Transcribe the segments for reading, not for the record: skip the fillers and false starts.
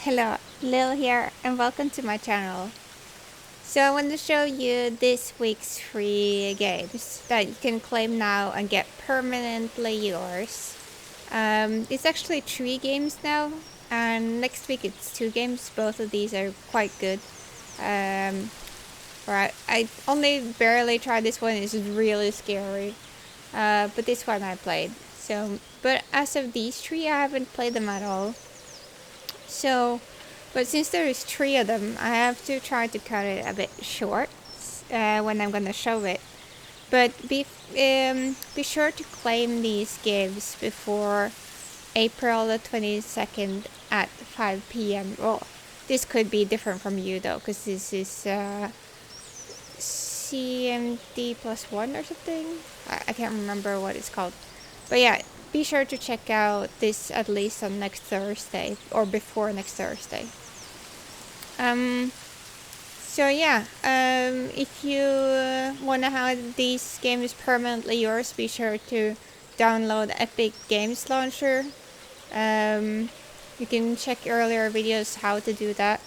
Hello, Lill here, and welcome to my channel. So I want to show you this week's free games that you can claim now and get permanently yours. It's actually 3 games now, and next week it's 2 games. Both of these are quite good. Right, I only barely tried this one. It's really scary, but this one I played. But as of these 3, I haven't played them at all. But since there is 3 of them, I have to try to cut it a bit short when I'm gonna show it. But be sure to claim these games before April the 22nd at 5 p.m. Well, this could be different from you though, because this is CMD +1 or something. I can't remember what it's called. But yeah, be sure to check out this at least on next Thursday or before next Thursday. If you want to have these games permanently yours, be sure to download Epic Games Launcher. You can check earlier videos how to do that.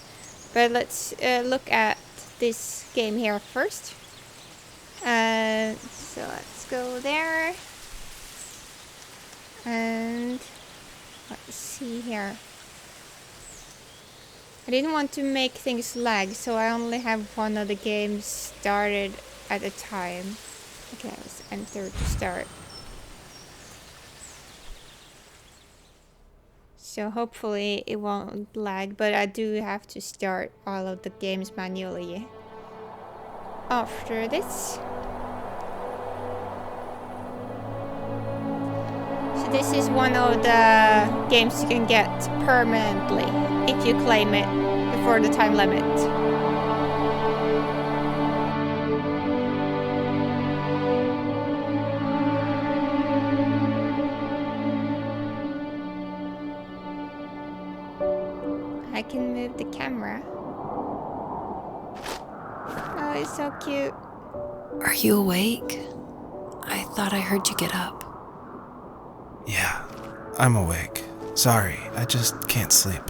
But let's look at this game here first. So let's go there. And let's see here. I didn't want to make things lag, so I only have one of the games started at a time. Okay, let's enter to start. So hopefully it won't lag, but I do have to start all of the games manually after this. So this is one of the games you can get permanently if you claim it before the time limit. I can move the camera. Oh, it's so cute. Are you awake? I thought I heard you get up. Yeah, I'm awake. Sorry, I just can't sleep.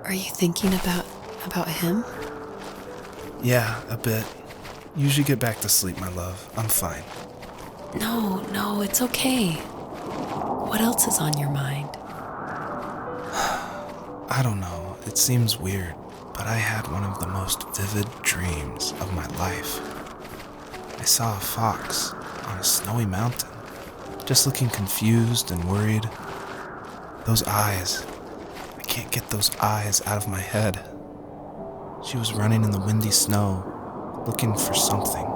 Are you thinking about him? Yeah, a bit. Usually get back to sleep, my love. I'm fine. No, it's okay. What else is on your mind? I don't know, it seems weird, but I had one of the most vivid dreams of my life. I saw a fox on a snowy mountain, just looking confused and worried. Those eyes, I can't get those eyes out of my head. She was running in the windy snow, looking for something.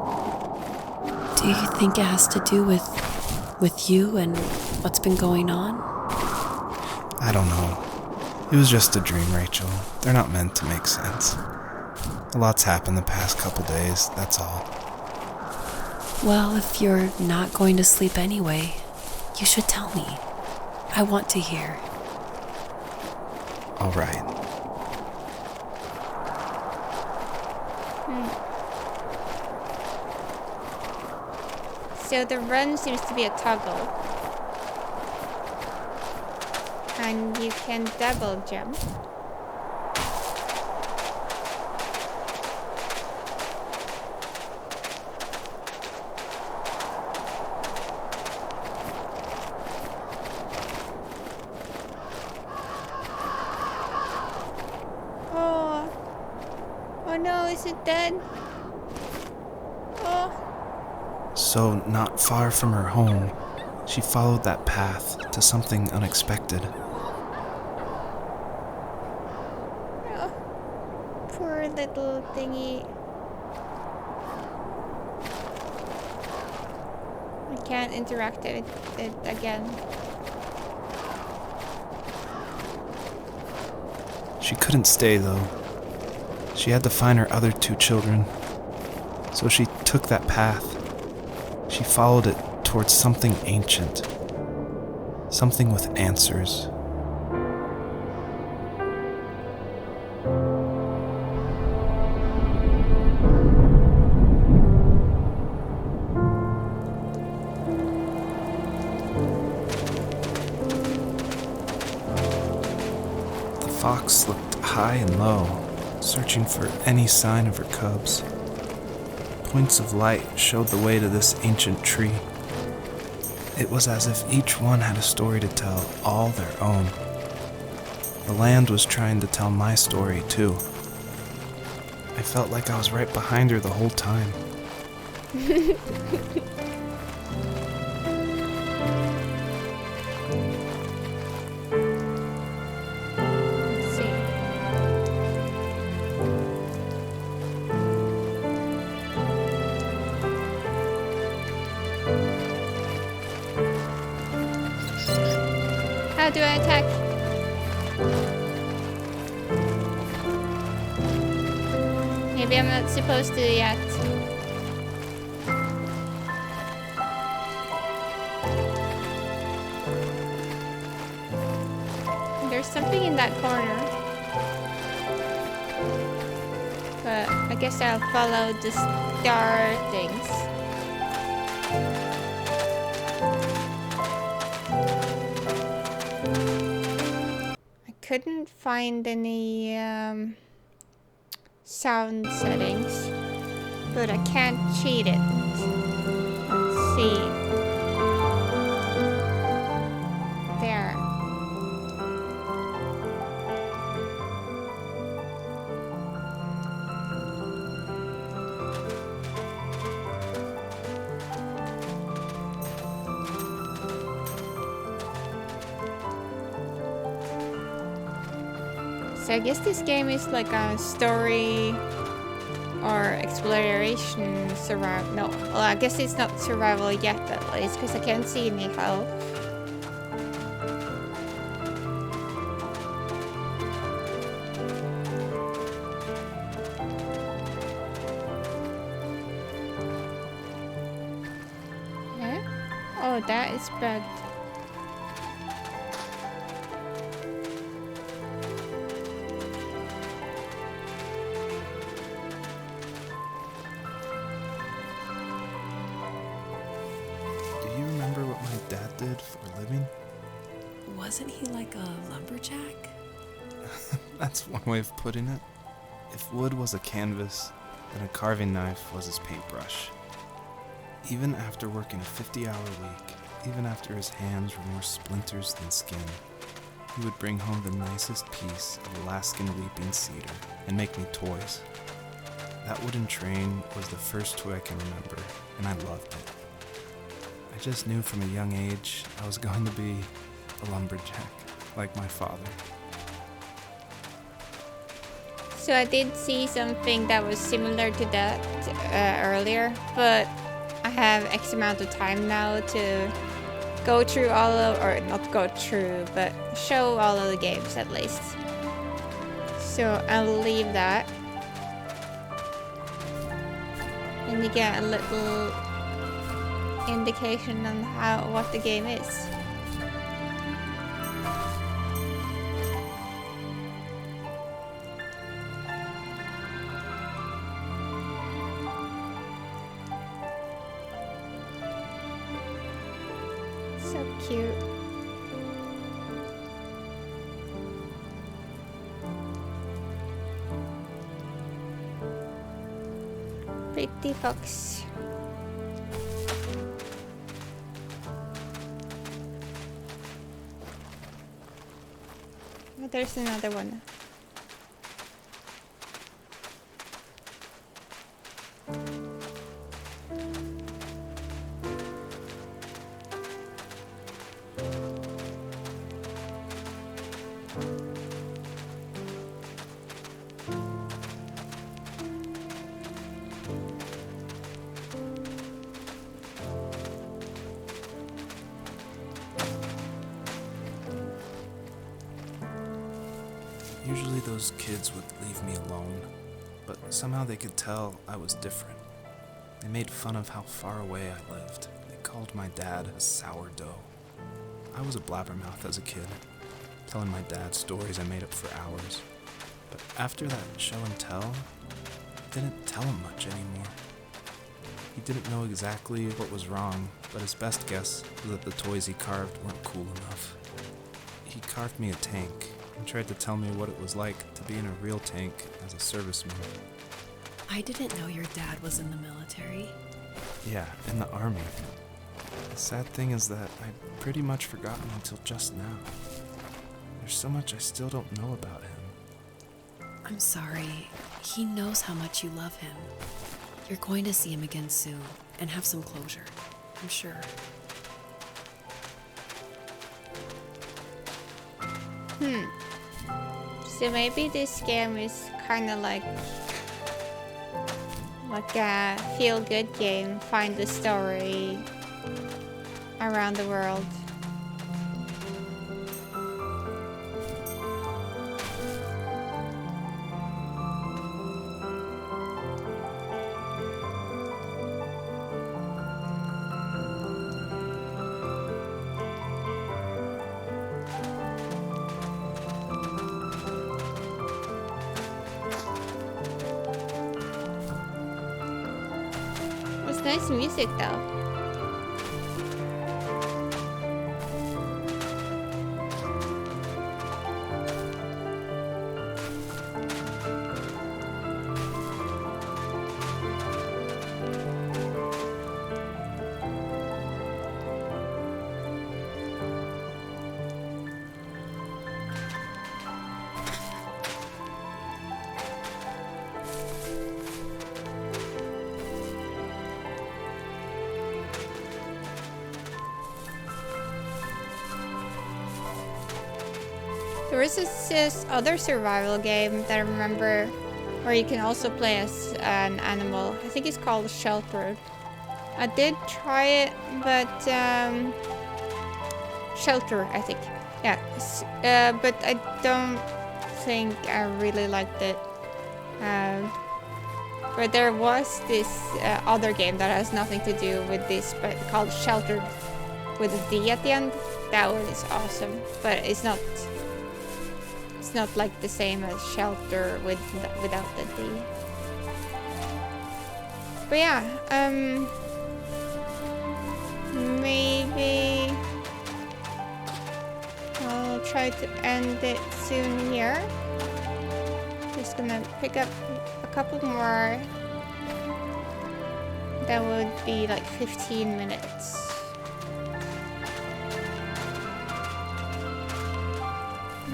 Do you think it has to do with you and what's been going on? I don't know. It was just a dream, Rachel. They're not meant to make sense. A lot's happened the past couple days, that's all. Well, if you're not going to sleep anyway, you should tell me. I want to hear. All right. So the run seems to be a toggle. And you can double jump. Oh no, is it dead? Oh. So, not far from her home, she followed that path to something unexpected. Oh, poor little thingy. I can't interact with it again. She couldn't stay, though. She had to find her other 2 children. So she took that path. She followed it towards something ancient. Something with answers. fox looked high and low, searching for any sign of her cubs. Points of light showed the way to this ancient tree. It was as if each one had a story to tell, all their own. The land was trying to tell my story, too. I felt like I was right behind her the whole time. Let's see. How do I attack? Maybe I'm not supposed to yet. There's something in that corner. But I guess I'll follow the star things. I couldn't find any sound settings, but I can't cheat it. Let's see. There. So I guess this game is like a story or exploration survival. No, well, I guess it's not survival yet at least, because I can't see any health. Huh? Oh, that is bugged. Dad did for a living? Wasn't he like a lumberjack? That's one way of putting it. If wood was a canvas, then a carving knife was his paintbrush. Even after working a 50-hour week, even after his hands were more splinters than skin, he would bring home the nicest piece of Alaskan weeping cedar and make me toys. That wooden train was the first toy I can remember, and I loved it. I just knew from a young age I was going to be a lumberjack, like my father. So I did see something that was similar to that earlier, but I have X amount of time now to go through all of, or not go through, but show all of the games at least. So I'll leave that. And you get a little indication on what the game is. So cute. Pretty fox. Oh, there's another one. Usually those kids would leave me alone, but somehow they could tell I was different. They made fun of how far away I lived. They called my dad a sourdough. I was a blabbermouth as a kid, telling my dad stories I made up for hours. But after that show and tell, I didn't tell him much anymore. He didn't know exactly what was wrong, but his best guess was that the toys he carved weren't cool enough. He carved me a tank, and tried to tell me what it was like to be in a real tank as a serviceman. I didn't know your dad was in the military. Yeah, in the army. The sad thing is that I'd pretty much forgotten until just now. There's so much I still don't know about him. I'm sorry. He knows how much you love him. You're going to see him again soon and have some closure, I'm sure. So maybe this game is kind of like a feel-good game. Find the story around the world. It's nice music though. There is this other survival game that I remember where you can also play as an animal. I think it's called Sheltered. I did try it, but Shelter, I think. Yeah, but I don't think I really liked it. But there was this other game that has nothing to do with this, but called Sheltered with a D at the end. That one is awesome, but it's not like the same as Shelter without the D. But yeah, maybe I'll try to end it soon here. Just gonna pick up a couple more. That would be like 15 minutes.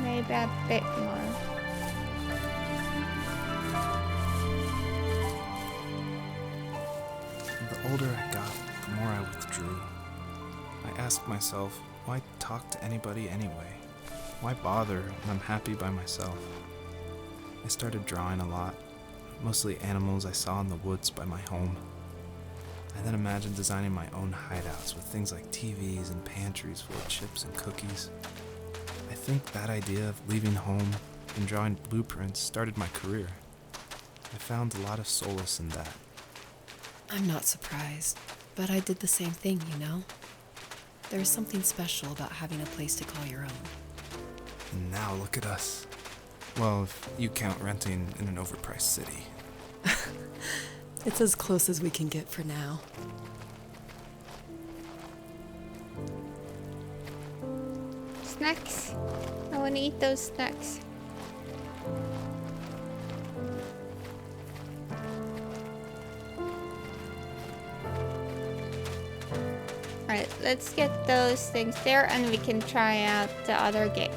Maybe a bit more. The older I got, the more I withdrew. I asked myself, why talk to anybody anyway? Why bother when I'm happy by myself? I started drawing a lot, mostly animals I saw in the woods by my home. I then imagined designing my own hideouts with things like TVs and pantries full of chips and cookies. I think that idea of leaving home and drawing blueprints started my career. I found a lot of solace in that. I'm not surprised, but I did the same thing, you know? There's something special about having a place to call your own. And now look at us. Well, if you count renting in an overpriced city. It's as close as we can get for now. Snacks. I want to eat those snacks. Alright, let's get those things there and we can try out the other game.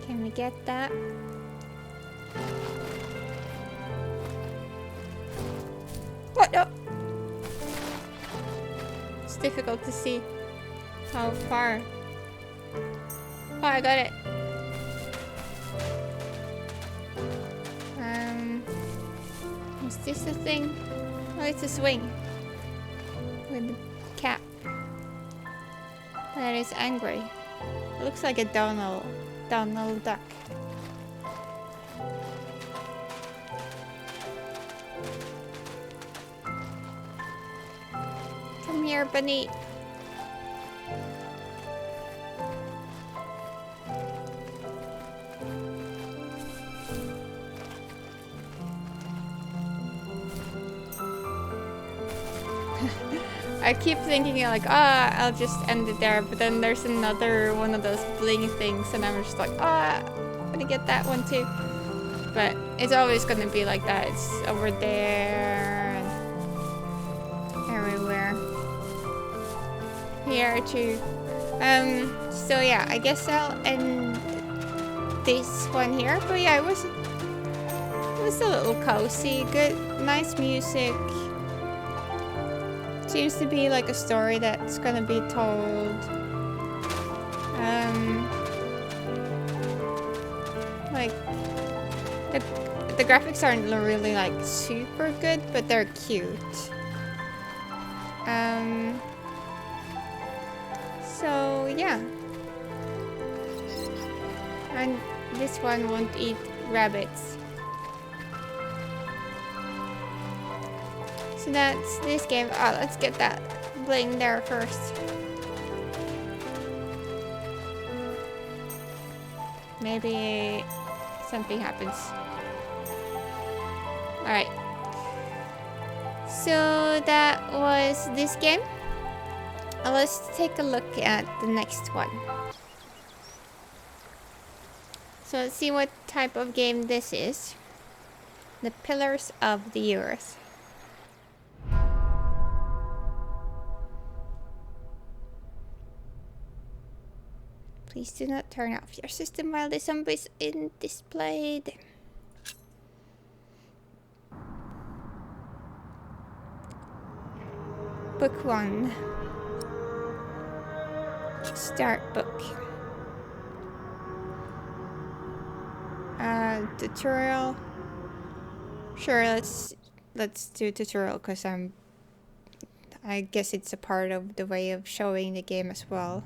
Can we get that? What? No! It's difficult to see how far. Oh, I got it. Is this a thing? Oh, it's a swing with a cap that is angry. It looks like a Donald Duck. Come here, bunny. I keep thinking like, ah, I'll just end it there, but then there's another one of those bling things, and I'm just like, ah, I'm gonna get that one too. But it's always gonna be like that. It's over there and everywhere. Here too. So yeah, I guess I'll end this one here. But yeah, it was a little cozy, good, nice music. Seems to be like a story that's gonna be told. Like the graphics aren't really like super good, but they're cute. So yeah. And this one won't eat rabbits. So that's this game. Oh, let's get that bling there first. Maybe something happens. Alright. So that was this game. Let's take a look at the next one. So let's see what type of game this is. The Pillars of the Earth. Please do not turn off your system while the zombies is displayed. Book 1. Start book. Tutorial. Sure, let's do tutorial because I guess it's a part of the way of showing the game as well.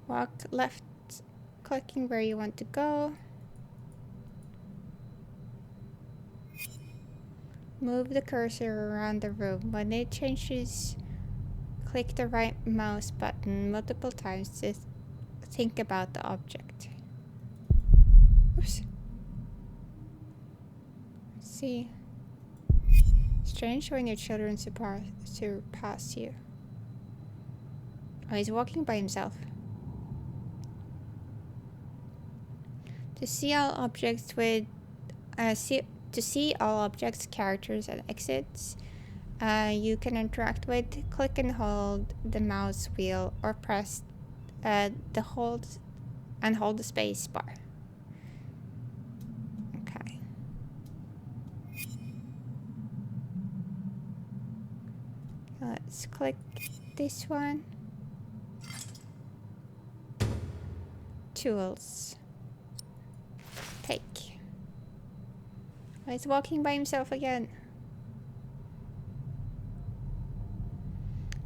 Walk left, clicking where you want to go. Move the cursor around the room. When it changes, click the right mouse button multiple times to think about the object. Oops. Let's see. Strange when your children surpass you. Oh, he's walking by himself. To see all objects with to see all objects, characters, and exits, you can interact with, click and hold the mouse wheel, or press hold the space bar. Okay. Let's click this one. Tools. Take. Oh, he's walking by himself again.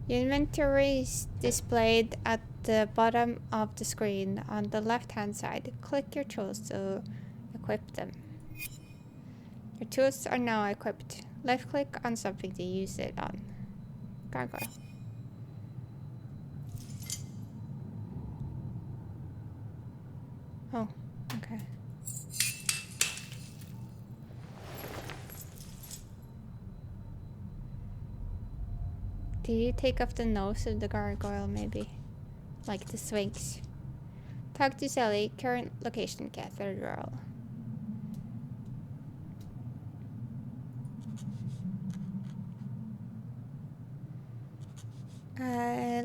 Your inventory is displayed at the bottom of the screen on the left hand side. Click your tools to equip them. Your tools are now equipped. Left click on something to use it on. Gargoyle. Oh, okay. Did you take off the nose of the gargoyle, maybe? Like the Sphinx. Talk to Sally, current location, Cathedral.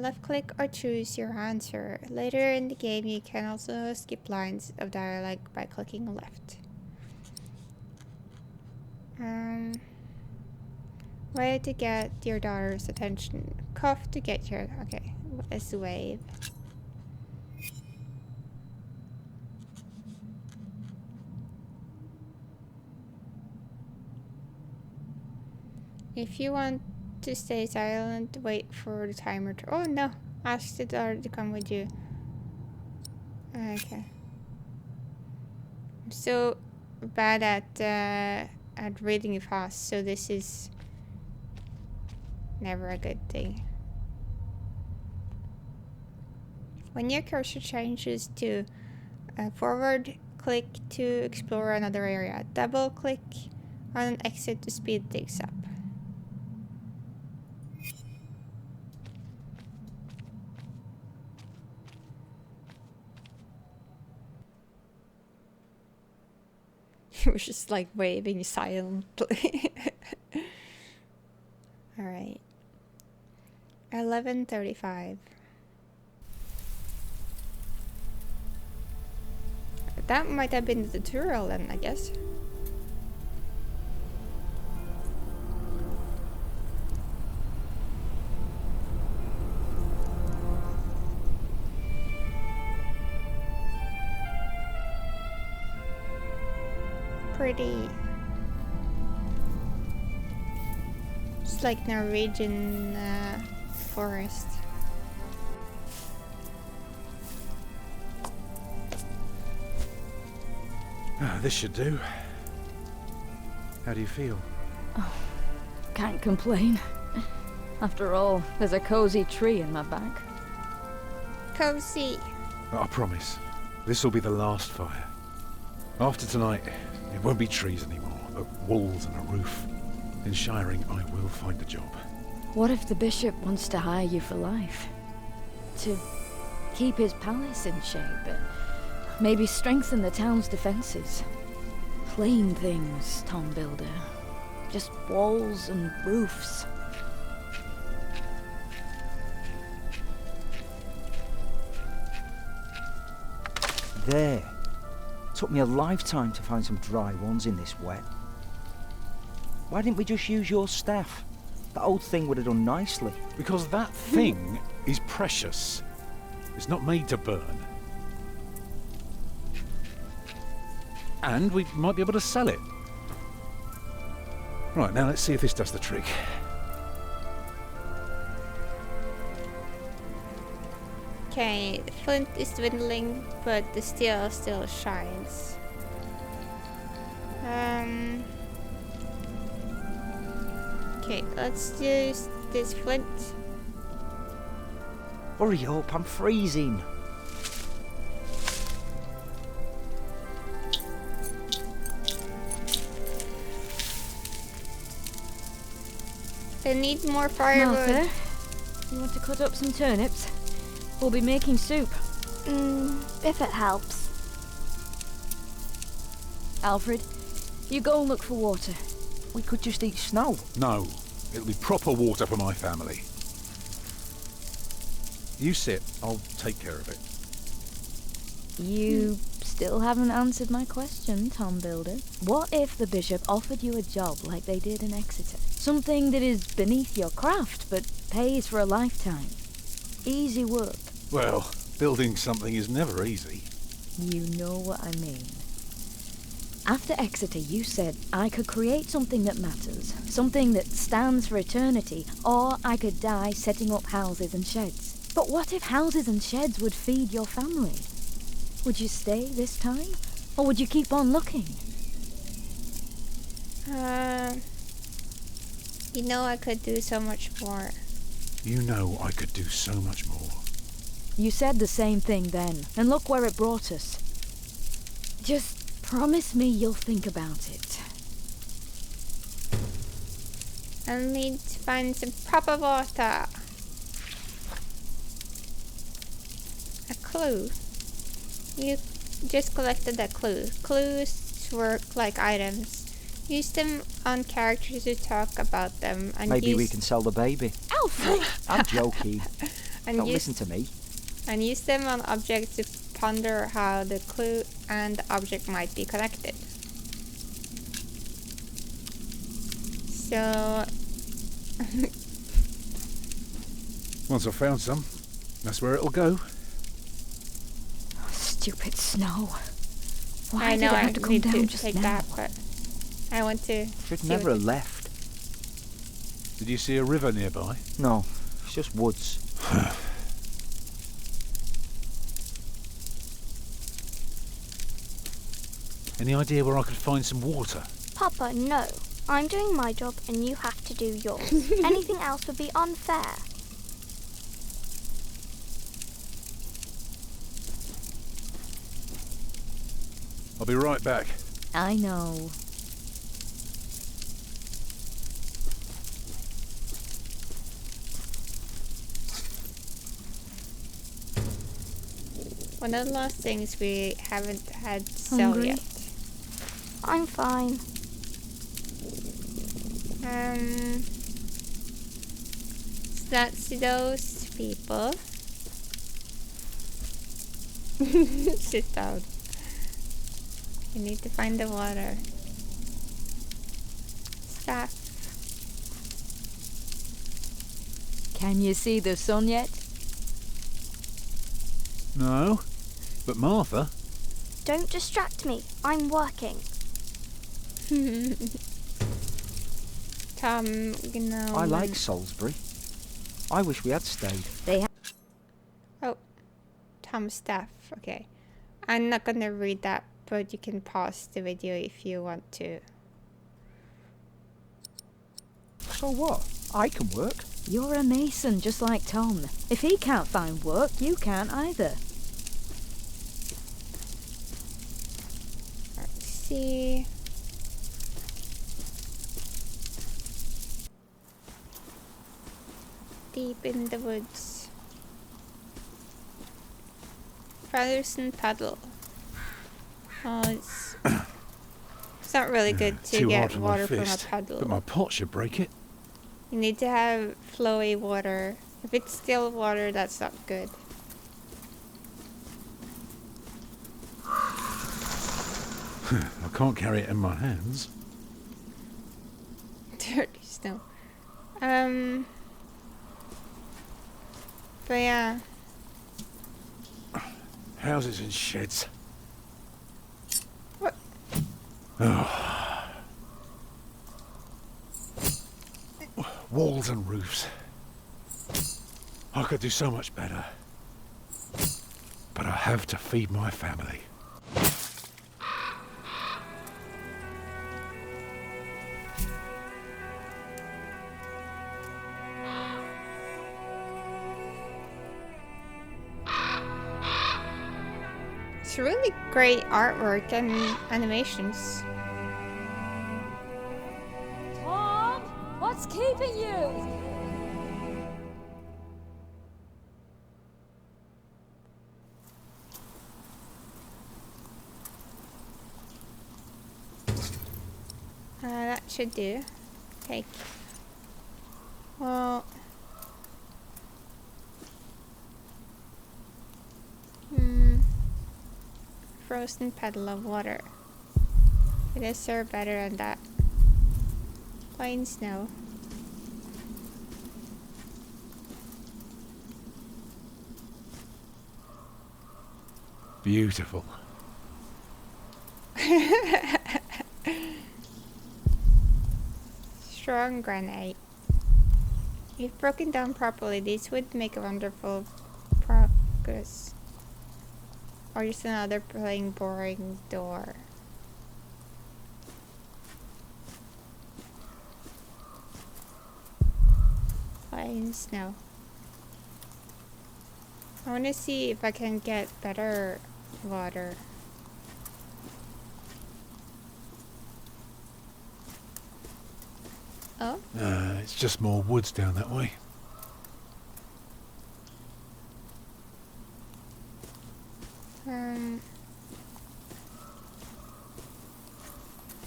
Left click or choose your answer. Later in the game, you can also skip lines of dialogue by clicking left. Way to get your daughter's attention. Cough to get your... Okay, let's wave. If you want to stay silent, wait for the timer to... Oh no! Ask the daughter to come with you. Okay. I'm so bad at reading fast, so this is never a good thing. When your cursor changes to forward, click to explore another area. Double click on an exit to speed things up. He was just like waving silently. Alright. 11:35. That might have been the tutorial then, I guess. Pretty. It's like Norwegian forest. This should do. How do you feel? Can't complain. After all, there's a cozy tree in my back. Cozy. I promise, this will be the last fire. After tonight, it won't be trees anymore, but walls and a roof. In Shiring, I will find a job. What if the bishop wants to hire you for life? To keep his palace in shape, but maybe strengthen the town's defences? Plain things, Tom Builder. Just walls and roofs. There. Took me a lifetime to find some dry ones in this wet. Why didn't we just use your staff? That old thing would have done nicely. Because that thing is precious. It's not made to burn. And we might be able to sell it. Right, now let's see if this does the trick. Okay, the flint is dwindling, but the steel still shines. Okay, let's use this flint. Hurry up, I'm freezing. I need more firewood. Martha, you want to cut up some turnips? We'll be making soup. If it helps. Alfred, you go and look for water. We could just eat snow. No, it'll be proper water for my family. You sit, I'll take care of it. You still haven't answered my question, Tom Builder. What if the bishop offered you a job like they did in Exeter? Something that is beneath your craft, but pays for a lifetime. Easy work. Well, building something is never easy. You know what I mean. After Exeter, you said I could create something that matters, something that stands for eternity, or I could die setting up houses and sheds. But what if houses and sheds would feed your family? Would you stay this time, or would you keep on looking? You know I could do so much more. You know I could do so much more. You said the same thing then, and look where it brought us. Just promise me you'll think about it. I need to find some proper water. A clue. You just collected a clue. Clues work like items. Use them on characters to talk about them. And Maybe we can sell the baby. Alfred! I'm joking. And Don't use, listen to me. And use them on objects to ponder how the clue and the object might be connected. So... Once I've found some, that's where it'll go. Stupid snow. Why I know did it I have to come need down to just take now? that, but I want to Should see never what- have left. Did you see a river nearby? No, it's just woods. Any idea where I could find some water? Papa, no. I'm doing my job and you have to do yours. Anything else would be unfair. I'll be right back. I know. One of the last things we haven't had sell Hungry? yet. I'm fine. That's those people. Sit down. You need to find the water. Staff. Can you see the sun yet? No, but Martha. Don't distract me. I'm working. Tom, you know. I like Salisbury. I wish we had stayed. Oh, Tom's staff. Okay. I'm not gonna read that, but you can pause the video if you want to. So what? I can work. You're a mason just like Tom. If he can't find work, you can't either. Let's see. Deep in the woods. Featherston Paddle. Oh, it's not really good to Too hard get for my water from a fist, paddle. but my pot should break it. You need to have flowy water. If it's still water, that's not good. I can't carry it in my hands. Dirty snow. But yeah. Houses and sheds. What? Oh. Walls and roofs. I could do so much better. But I have to feed my family. It's really great artwork and animations. Tom, what's keeping you? That should do. Take. Well. Frozen puddle of water. It is served better than that. Plain snow. Beautiful. Strong granite. If broken down properly, these would make a wonderful progress. Or just another plain boring door. Plain snow. I want to see if I can get better water. Oh? It's just more woods down that way.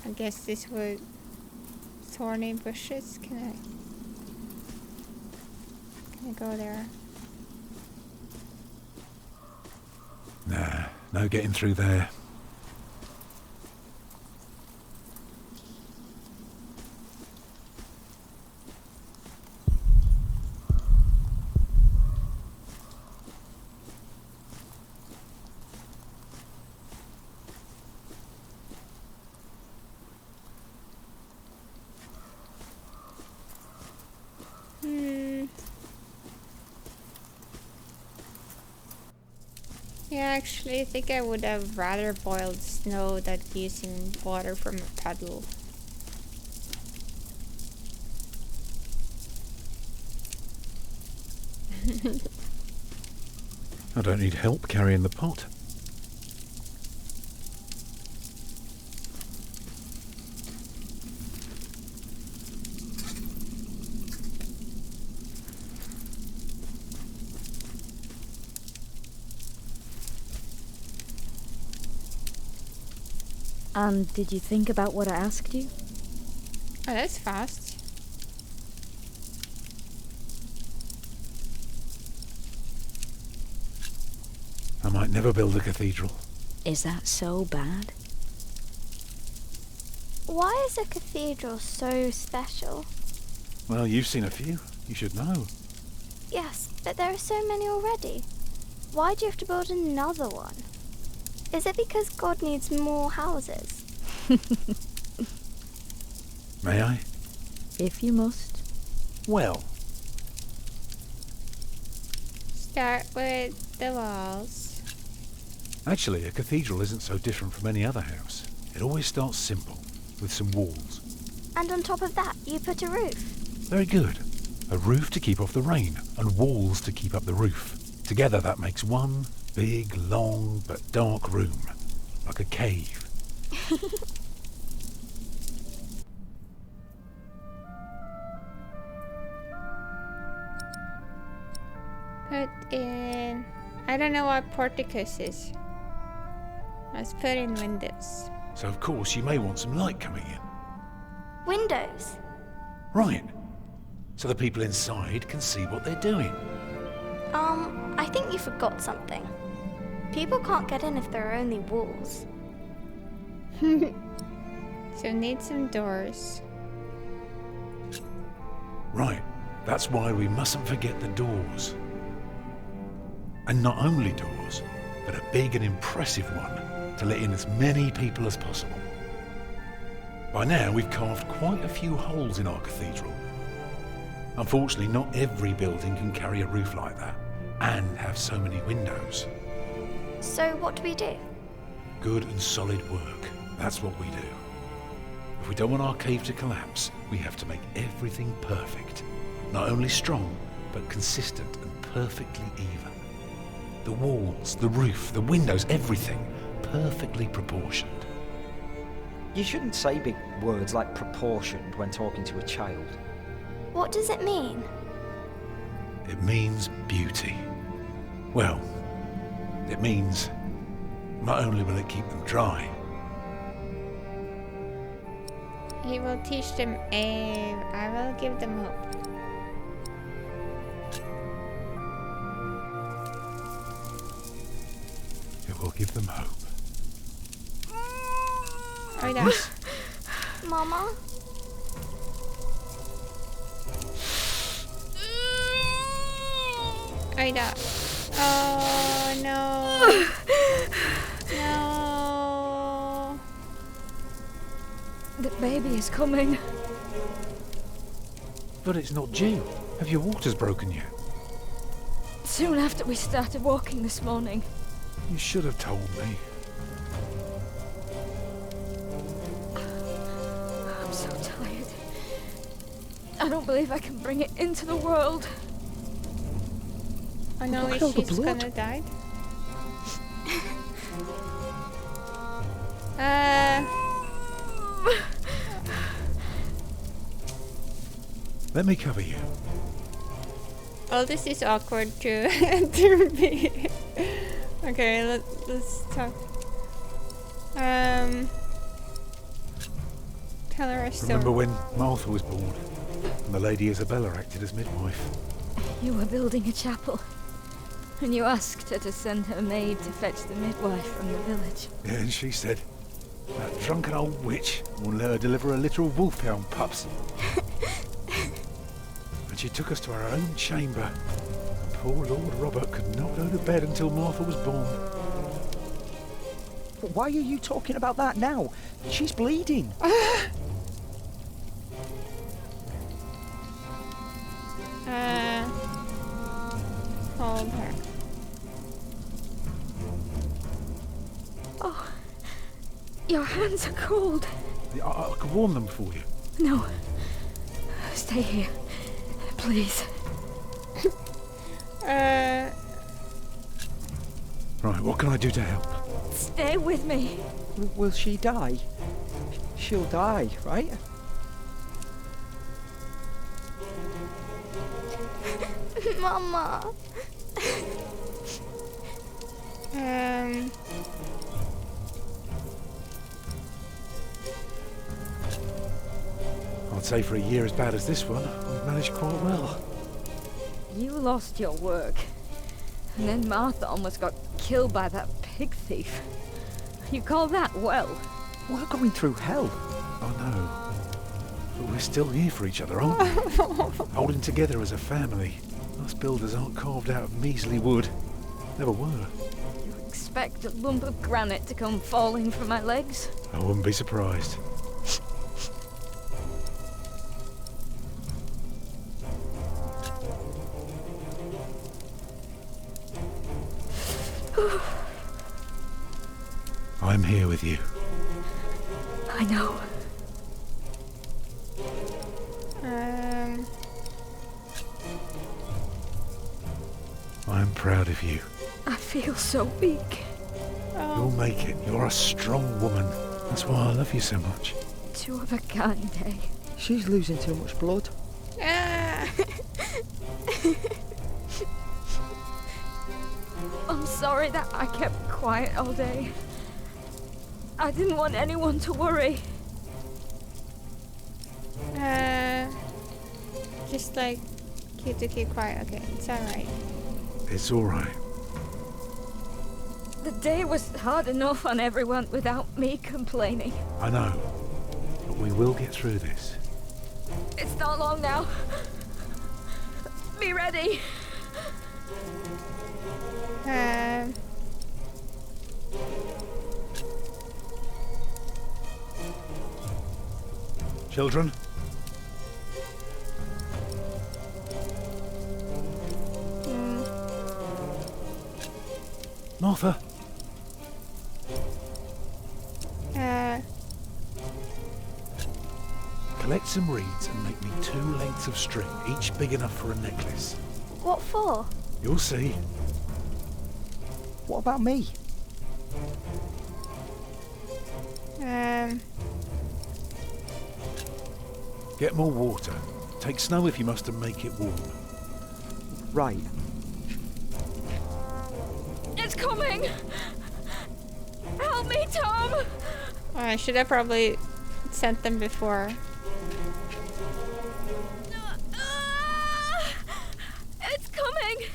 I guess this would thorny bushes. Can I go there? Nah, no getting through there. Yeah, actually, I think I would have rather boiled snow than using water from a puddle. I don't need help carrying the pot. And did you think about what I asked you? Oh, that's fast. I might never build a cathedral. Is that so bad? Why is a cathedral so special? Well, you've seen a few. You should know. Yes, but there are so many already. Why do you have to build another one? Is it because God needs more houses? May I? If you must. Well, Start with the walls. actually, a cathedral isn't so different from any other house. It always starts simple, with some walls. And on top of that, you put a roof. Very good. A roof to keep off the rain, and walls to keep up the roof. Together that makes one big, long, but dark room. Like a cave. Put in... I don't know what porticus is. Let's put in windows. So of course you may want some light coming in. Windows. Right. So the people inside can see what they're doing. I think you forgot something. People can't get in if there are only walls. So need some doors. Right. That's why we mustn't forget the doors. And not only doors, but a big and impressive one to let in as many people as possible. By now we've carved quite a few holes in our cathedral. Unfortunately, not every building can carry a roof like that and have so many windows. So what do we do? Good and solid work. That's what we do. If we don't want our cave to collapse, we have to make everything perfect. Not only strong, but consistent and perfectly even. The walls, the roof, the windows, everything perfectly proportioned. You shouldn't say big words like proportioned when talking to a child. What does it mean? It means beauty. Well, it means not only will it keep them dry, He will teach them air. I will give them hope. it will give them hope. Oi da. Mama? Oi da. Oh no. No. The baby is coming. But it's not due. Have your waters broken yet? Soon after we started walking this morning. You should have told me. I'm so tired. I don't believe I can bring it into the world. Oh no, Look is at all the she's blood. gonna die? Let me cover you. Oh, this is awkward to to be. Okay, let's talk. Tell her a story. Remember when Martha was born and the Lady Isabella acted as midwife? You were building a chapel. And you asked her to send her maid to fetch the midwife from the village. Yeah, and she said, that drunken old witch won't let her deliver a litter of wolfhound pups. And she took us to our own chamber. And poor Lord Robert could not go to bed until Martha was born. But why are you talking about that now? She's bleeding. Hold her. Oh, your hands are cold. Yeah, I could warm them for you. No, stay here, please. Right, what can I do to help? Stay with me. Will she die? She'll die, right? Mama. say for a year as bad as this one, we've managed quite well. You lost your work. And then Martha almost got killed by that pig thief. You call that well? We're going through hell. I know. But we're still here for each other, aren't we? Holding together as a family. Us builders aren't carved out of measly wood. Never were. You expect a lump of granite to come falling from my legs? I wouldn't be surprised. I'm here with you. I know. I'm proud of you. I feel so weak. You'll make it. You're a strong woman. That's why I love you so much. Two of a kind, eh? She's losing too much blood. I'm sorry that I kept quiet all day. I didn't want anyone to worry. Just like keep quiet. Okay, it's alright. It's all right. The day was hard enough on everyone without me complaining. I know. But we will get through this. It's not long now. Be ready. Children? Martha? Collect some reeds and make me 2 lengths of string, each big enough for a necklace. What for? You'll see. What about me? Get more water. Take snow if you must and make it warm. Right. It's coming! Help me, Tom! I should have probably sent them before. It's coming!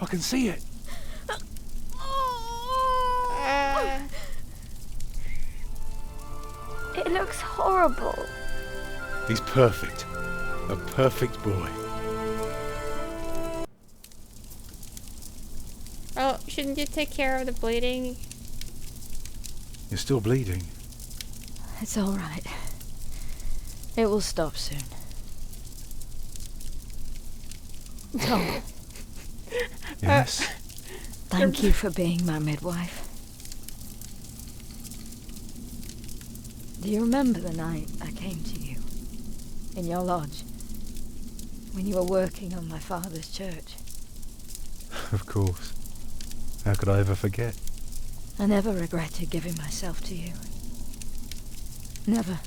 I can see it. It looks horrible. He's perfect. A perfect boy. Oh, shouldn't you take care of the bleeding? You're still bleeding. It's all right. It will stop soon. Tom, Yes? thank you for being my midwife. Do you remember the night I came to you? In your lodge? When you were working on my father's church? Of course. How could I ever forget? I never regretted giving myself to you. Never.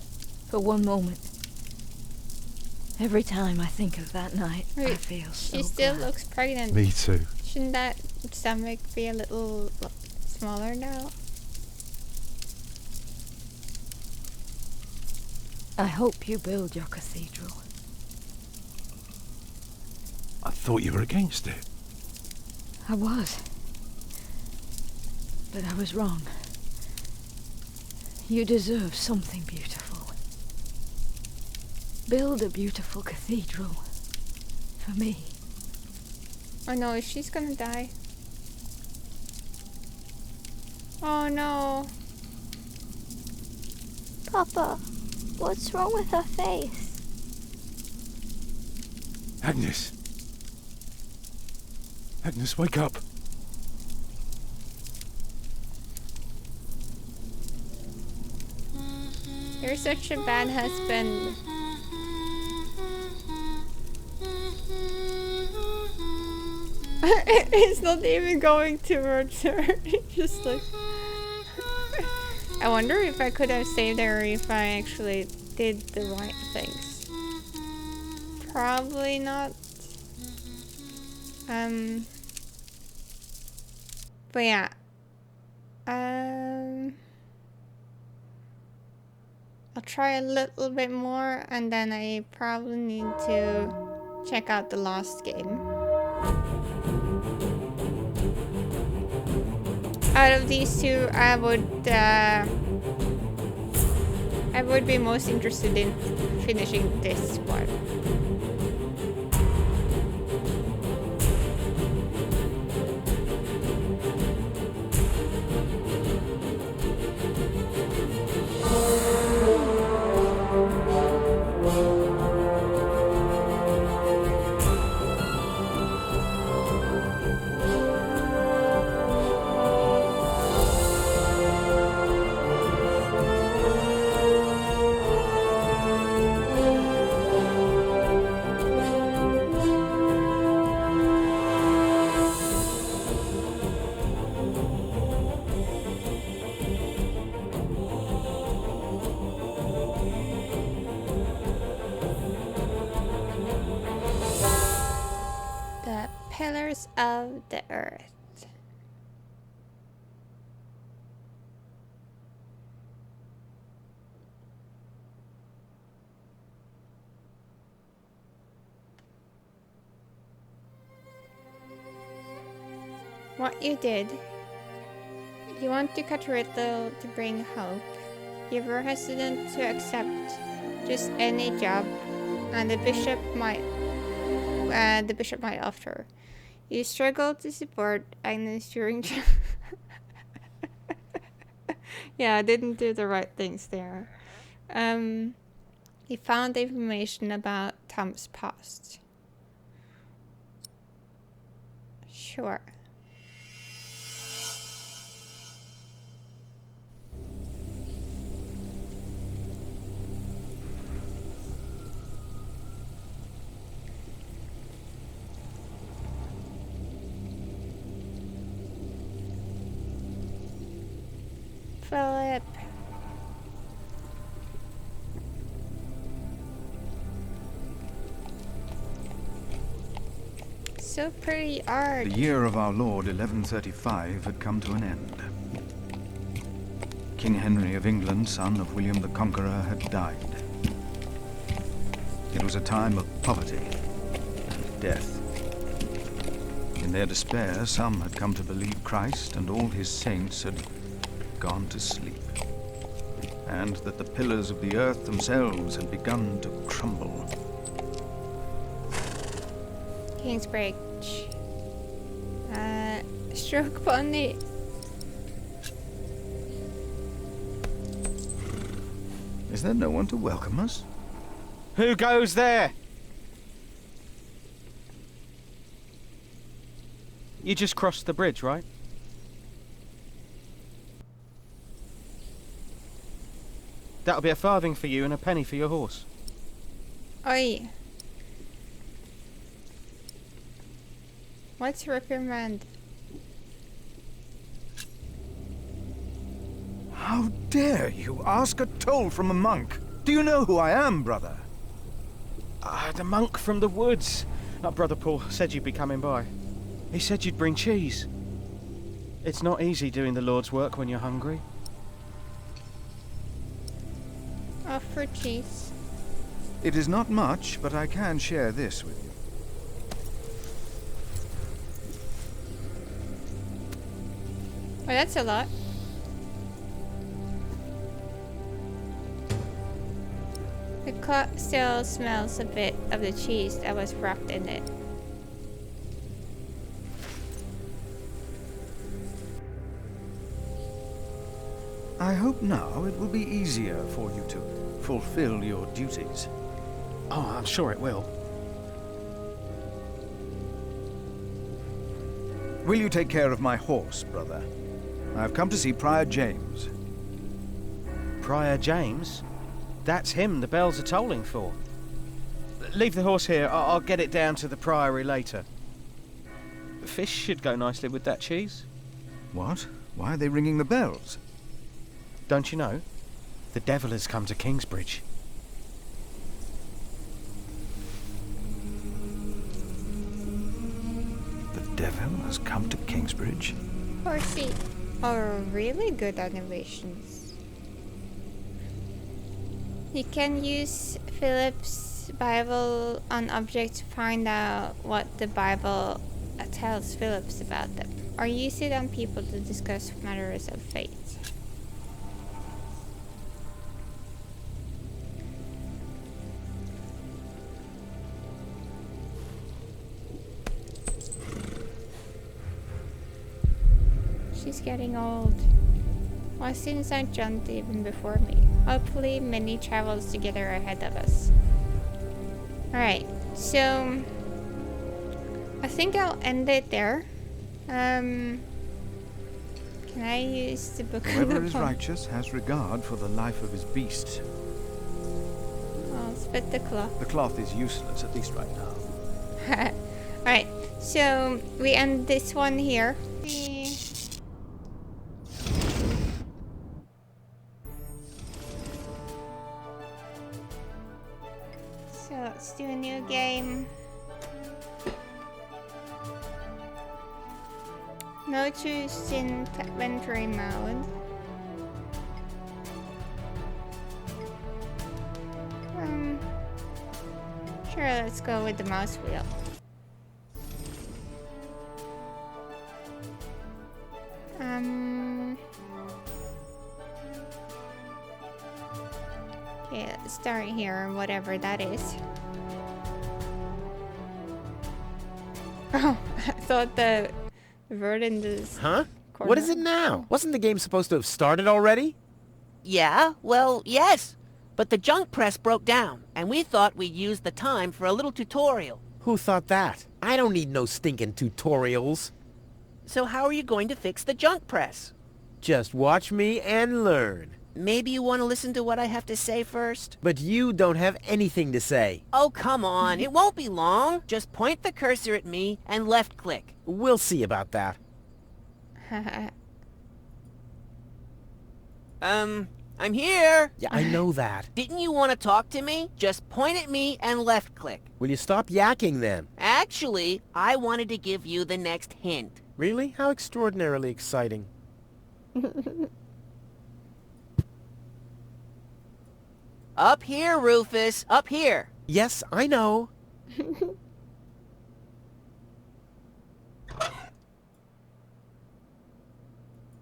For one moment. Every time I think of that night, I Wait, feel so she still glad. looks pregnant. Me too. Shouldn't that stomach be a little smaller now? I hope you build your cathedral. I thought you were against it. I was. But I was wrong. You deserve something beautiful. Build a beautiful cathedral. For me. Oh no, she's gonna die. Oh no. Papa, what's wrong with her face? Agnes. Agnes, wake up. You're such a bad husband. He's not even going towards her. He's just like... I wonder if I could have saved her if I actually did the right things. Probably not. But yeah. I'll try a little bit more, and then I probably need to check out the last game. Out of these two, I would be most interested in finishing this one. The Pillars of the Earth. What you did. You want to cut Riddle to bring hope. You were hesitant to accept just any job, and the bishop might offer. You struggled to support Agnes during. Yeah, I didn't do the right things there. You found information about Tom's past. Sure. Philip. So pretty art. The year of our Lord 1135 had come to an end. King Henry of England, son of William the Conqueror, had died. It was a time of poverty and death. In their despair, some had come to believe Christ and all his saints had gone to sleep, and that the pillars of the earth themselves had begun to crumble. Kingsbridge. Stroke Pony. Is there no one to welcome us? Who goes there? You just crossed the bridge, right? That'll be a farthing for you and a penny for your horse. Oi. What's reprimand? How dare you ask a toll from a monk? Do you know who I am, brother? The monk from the woods. Brother Paul said you'd be coming by. He said you'd bring cheese. It's not easy doing the Lord's work when you're hungry. Offer cheese. It is not much, but I can share this with you. Well, that's a lot. The clock still smells a bit of the cheese that was wrapped in it. I hope now it will be easier for you to fulfill your duties. Oh, I'm sure it will. Will you take care of my horse, brother? I've come to see Prior James. Prior James? That's him the bells are tolling for. Leave the horse here. I'll get it down to the priory later. Fish should go nicely with that cheese. What? Why are they ringing the bells? Don't you know? The devil has come to Kingsbridge. The devil has come to Kingsbridge? Horsey are really good animations. You can use Philip's Bible on objects to find out what the Bible tells Phillips about them, or use it on people to discuss matters of faith. She's getting old. Well, students aren't jumped even before me. Hopefully, many travels together ahead of us. Alright, so I think I'll end it there. Can I use the book of the Whoever is poem? righteous has regard for the life of his beast. I'll spit the cloth. The cloth is useless, at least right now. Alright, so we end this one here. So let's do a new game. No choose in inventory mode. Sure, let's go with the mouse wheel. Okay, let's start here, whatever that is. Oh, I thought the verdant is... Huh? corner. What is it now? Wasn't the game supposed to have started already? Yeah, well, yes. But the junk press broke down, and we thought we'd use the time for a little tutorial. Who thought that? I don't need no stinking tutorials. So how are you going to fix the junk press? Just watch me and learn. Maybe you want to listen to what I have to say first? But you don't have anything to say. Oh, come on. It won't be long. Just point the cursor at me and left click. We'll see about that. I'm here. Yeah, I know that. Didn't you want to talk to me? Just point at me and left click. Will you stop yakking then? Actually, I wanted to give you the next hint. Really? How extraordinarily exciting. Up here, Rufus. Up here. Yes, I know.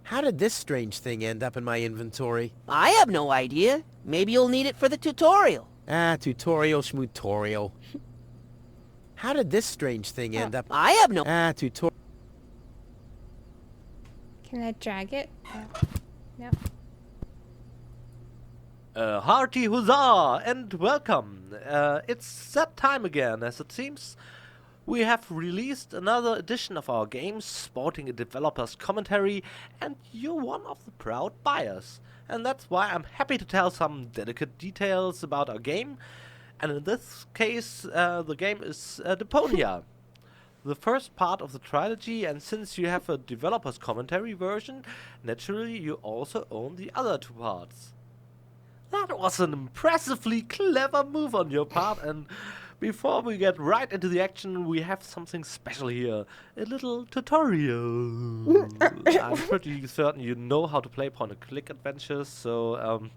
How did this strange thing end up in my inventory? I have no idea. Maybe you'll need it for the tutorial. Ah, tutorial schmutorial. How did this strange thing end up? I have no... Ah, tutorial. Can I drag it? No. Hearty huzzah and welcome! It's that time again, as it seems. We have released another edition of our game, sporting a developer's commentary, and you're one of the proud buyers. And that's why I'm happy to tell some delicate details about our game. And in this case, the game is Deponia, the first part of the trilogy, and since you have a developer's commentary version, naturally you also own the other two parts. That was an impressively clever move on your part, and before we get right into the action, we have something special here. A little tutorial. I'm pretty certain you know how to play point-and-click adventures, so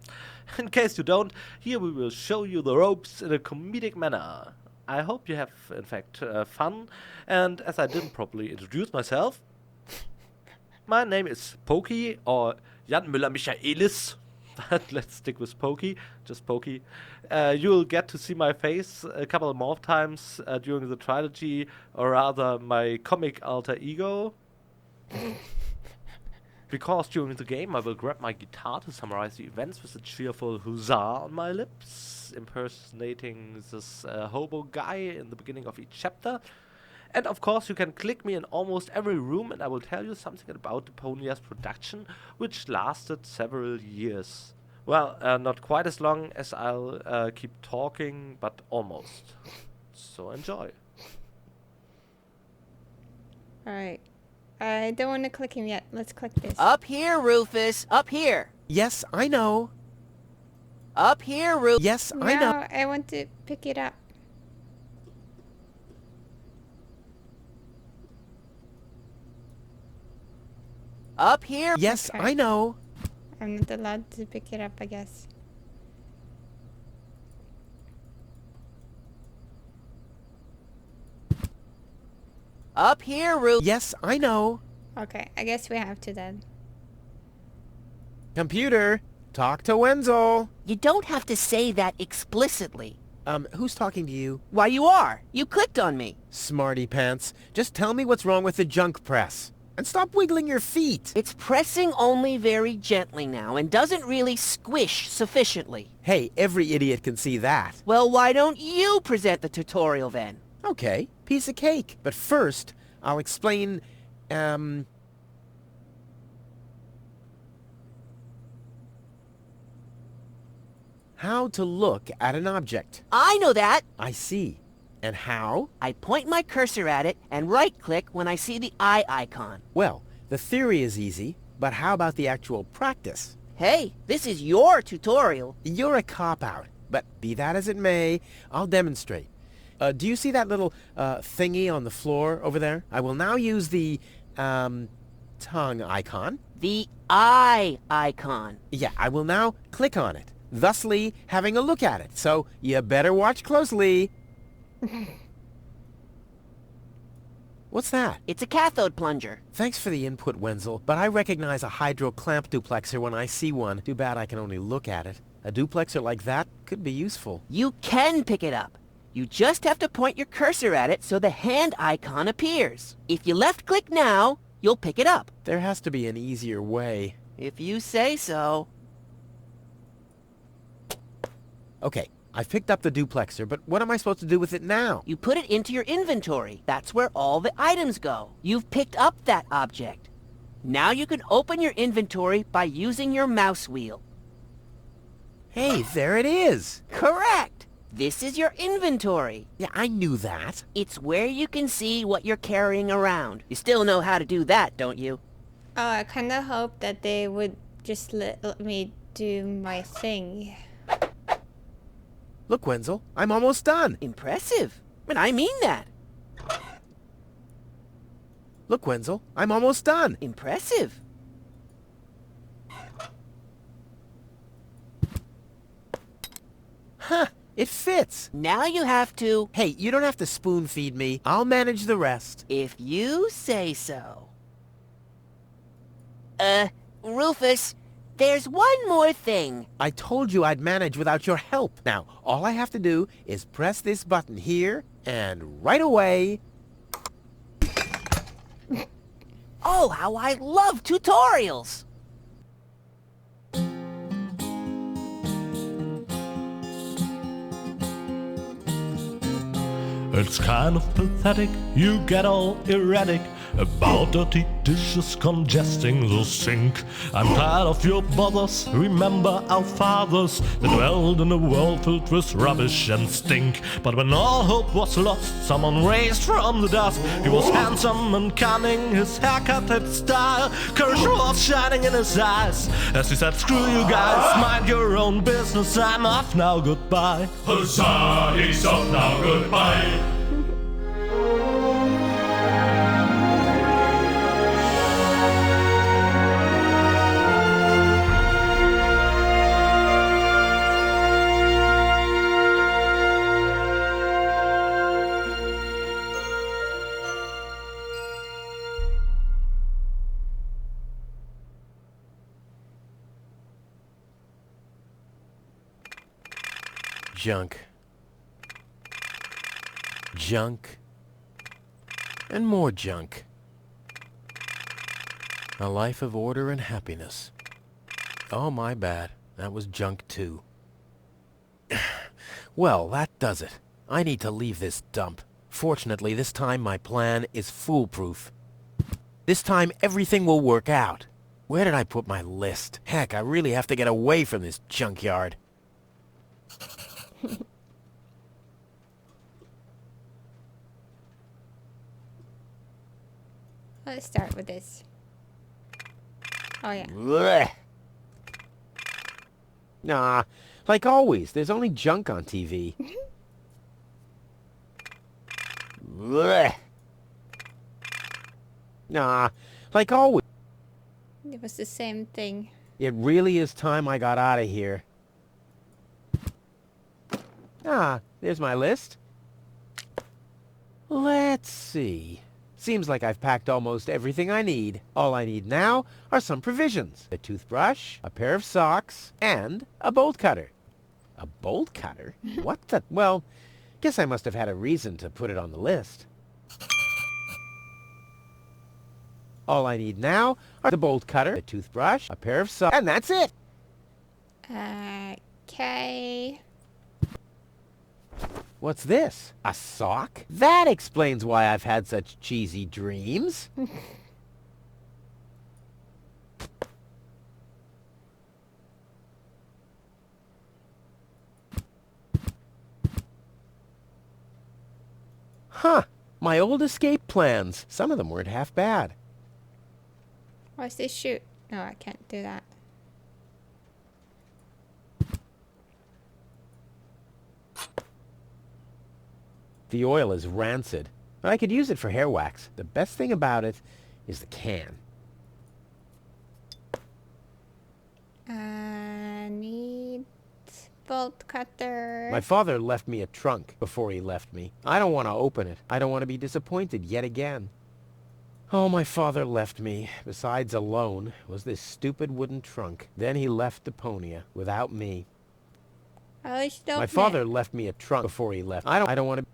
in case you don't, here we will show you the ropes in a comedic manner. I hope you have, in fact, fun, and as I didn't properly introduce myself, my name is Pokey, or Jan Müller-Michaelis. But let's stick with Pokey, just Pokey. You'll get to see my face a couple more times during the trilogy, or rather my comic alter ego. Because during the game I will grab my guitar to summarize the events with a cheerful huzzah on my lips, impersonating this hobo guy in the beginning of each chapter. And of course you can click me in almost every room and I will tell you something about Deponia's production, which lasted several years. Well, not quite as long as I'll keep talking, but almost. So enjoy. Alright. I don't want to click him yet. Let's click this. Up here, Rufus. Up here. Yes, I know. Up here, Rufus. Yes, I know. No, I want to pick it up. Up here. Yes, Okay. I know. I'm not allowed to pick it up, I guess. Up here, Rufus. Yes, I know. Okay, I guess we have to then. Computer, talk to Wenzel. You don't have to say that explicitly. Who's talking to you? Why, you are. You clicked on me. Smarty pants. Just tell me what's wrong with the junk press. And stop wiggling your feet. It's pressing only very gently now and doesn't really squish sufficiently. Hey, every idiot can see that. Well, why don't you present the tutorial then? Okay, piece of cake. But first, I'll explain, how to look at an object. I know that. I see. And how? I point my cursor at it and right-click when I see the eye icon. Well, the theory is easy, but how about the actual practice? Hey, this is your tutorial. You're a cop-out, but be that as it may, I'll demonstrate. Do you see that little thingy on the floor over there? I will now use the tongue icon. The eye icon. Yeah, I will now click on it, thusly having a look at it. So you better watch closely. What's that? It's a cathode plunger. Thanks for the input, Wenzel, but I recognize a hydro clamp duplexer when I see one. Too bad I can only look at it. A duplexer like that could be useful. You can pick it up. You just have to point your cursor at it so the hand icon appears. If you left-click now, you'll pick it up. There has to be an easier way. If you say so. Okay, I've picked up the duplexer, but what am I supposed to do with it now? You put it into your inventory. That's where all the items go. You've picked up that object. Now you can open your inventory by using your mouse wheel. Hey, there it is! Correct! This is your inventory. Yeah, I knew that. It's where you can see what you're carrying around. You still know how to do that, don't you? Oh, I kind of hope that they would just let me do my thing. Look, Wenzel, I'm almost done. Impressive. And I mean that. Look, Wenzel, I'm almost done. Impressive. Huh, it fits. Now you have to... Hey, you don't have to spoon feed me. I'll manage the rest. If you say so. Rufus, there's one more thing. I told you I'd manage without your help. Now, all I have to do is press this button here, and right away... Oh, how I love tutorials! It's kind of pathetic, you get all erratic about dirty dishes congesting the sink. I'm tired of your bothers, remember our fathers that dwelled in a world filled with rubbish and stink. But when all hope was lost, someone raised from the dust. He was handsome and cunning, his haircut had style, courage was shining in his eyes as he said, screw you guys, mind your own business, I'm off now, goodbye. Huzzah, he's off now, goodbye. Junk. Junk. And more junk. A life of order and happiness. Oh, my bad. That was junk too. Well, that does it. I need to leave this dump. Fortunately, this time my plan is foolproof. This time everything will work out. Where did I put my list? Heck, I really have to get away from this junkyard. Let's start with this. Oh yeah. Blech. Nah, like always, there's only junk on TV. Blech. Nah, like always. It was the same thing. It really is time I got out of here. Ah, there's my list. Let's see. Seems like I've packed almost everything I need. All I need now are some provisions. A toothbrush, a pair of socks, and a bolt cutter. A bolt cutter? What the... Well, guess I must have had a reason to put it on the list. All I need now are the bolt cutter, a toothbrush, a pair of socks, and that's it! Okay. What's this? A sock? That explains why I've had such cheesy dreams. Huh. My old escape plans. Some of them weren't half bad. What's this shoot? No, I can't do that. The oil is rancid, but I could use it for hair wax. The best thing about it is the can. Need bolt cutter. My father left me a trunk before he left me. I don't want to open it. I don't want to be disappointed yet again. All my father left me, besides alone, was this stupid wooden trunk. Then he left Deponia without me. My father left me a trunk before he left. I don't want to...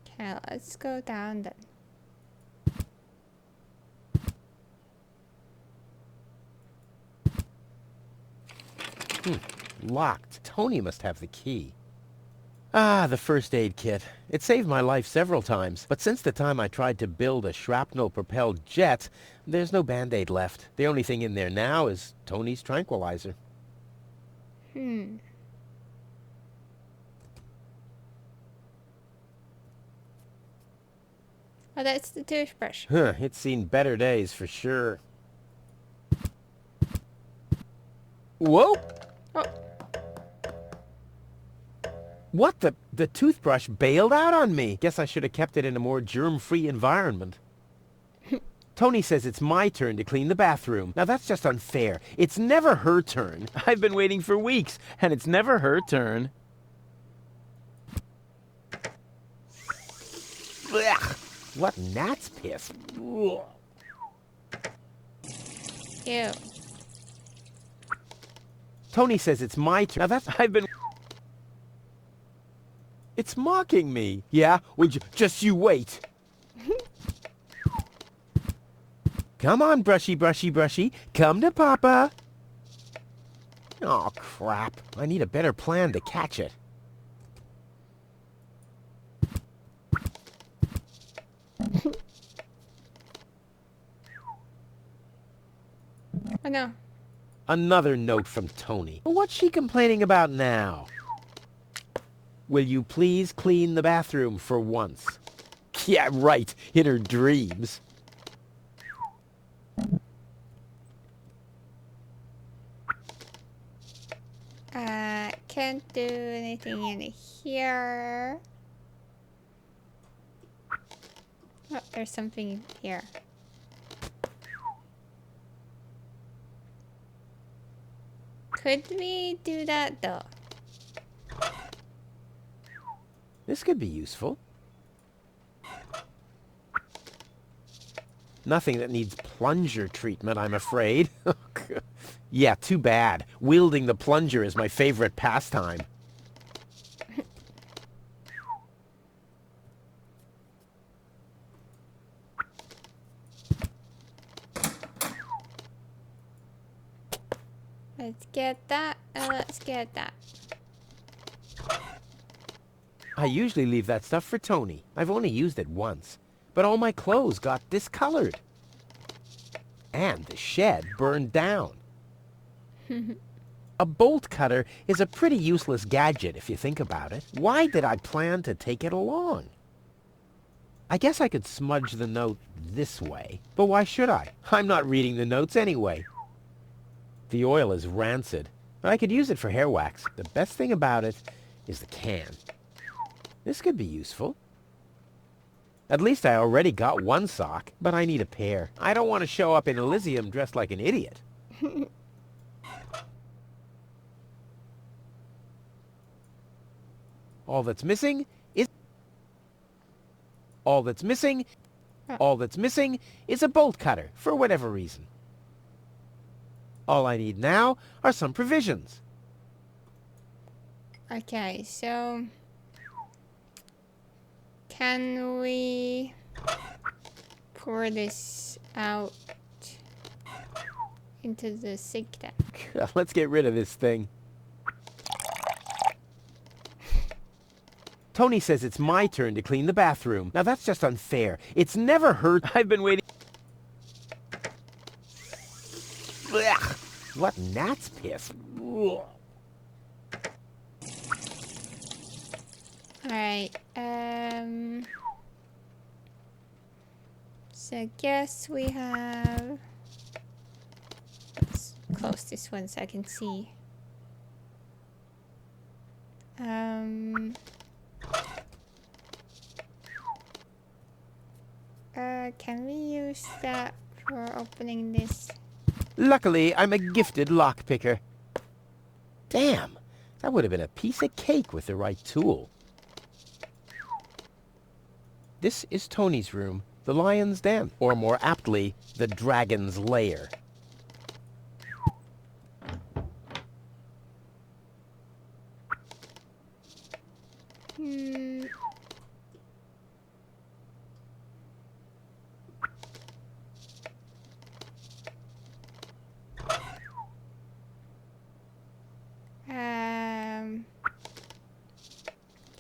Okay, let's go down then. Locked. Tony must have the key. Ah, the first aid kit. It saved my life several times, but since the time I tried to build a shrapnel-propelled jet, there's no Band-Aid left. The only thing in there now is Tony's tranquilizer. Oh, that's the toothbrush. Huh, it's seen better days for sure. Whoa! Oh. What the toothbrush bailed out on me. Guess I should have kept it in a more germ-free environment. Tony says it's my turn to clean the bathroom. Now that's just unfair. It's never her turn. I've been waiting for weeks, and it's never her turn. Blech. What gnat's piss? Ew. Tony says it's my turn. Now that's... I've been... It's mocking me. Yeah? Would you... Just you wait. Come on, brushy, brushy, brushy. Come to Papa. Oh, crap. I need a better plan to catch it. Oh, no. Another note from Tony. What's she complaining about now? Will you please clean the bathroom for once? Yeah, right. In her dreams. Can't do anything in here. Oh, there's something here. Could we do that though? This could be useful. Nothing that needs plunger treatment, I'm afraid. Yeah, too bad. Wielding the plunger is my favorite pastime. Let's get that, and let's get that. I usually leave that stuff for Tony. I've only used it once. But all my clothes got discolored. And the shed burned down. A bolt cutter is a pretty useless gadget if you think about it. Why did I plan to take it along? I guess I could smudge the note this way. But why should I? I'm not reading the notes anyway. The oil is rancid, but I could use it for hair wax. The best thing about it is the can. This could be useful. At least I already got one sock, but I need a pair. I don't want to show up in Elysium dressed like an idiot. All that's missing is... All that's missing... All that's missing is a bolt cutter, for whatever reason. All I need now are some provisions. Okay, so... Can we pour this out into the sink then? Let's get rid of this thing. Tony says it's my turn to clean the bathroom. Now that's just unfair. It's never hurt. I've been waiting... Blech. What gnat's piss? Alright, so I guess we have... Let's close this one so I can see. Can we use that for opening this? Luckily, I'm a gifted lockpicker. Damn, that would have been a piece of cake with the right tool. This is Tony's room, the lion's den, or more aptly, the dragon's lair.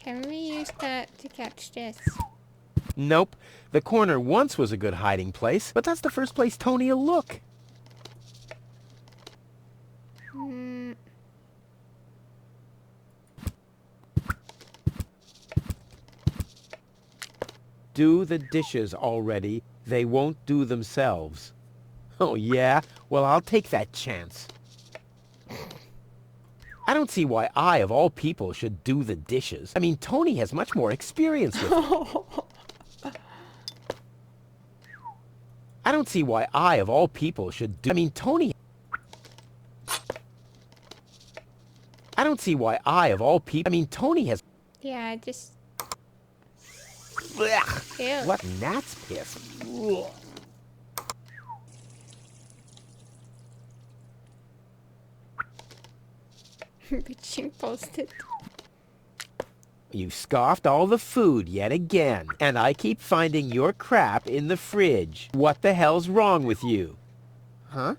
Can we use that to catch this? Nope. The corner once was a good hiding place, but that's the first place Tony'll look. Do the dishes already. They won't do themselves. Oh yeah? Well, I'll take that chance. I don't see why I, of all people, should do the dishes. I mean, Tony has much more experience with it. I don't see why I, of all people, should do... I mean, Tony... I don't see why I, of all people... I mean, Tony has... Yeah, just... Blech. Ew. What gnat's piss. Ugh. Bitching posted. You scoffed all the food yet again, and I keep finding your crap in the fridge. What the hell's wrong with you? Huh?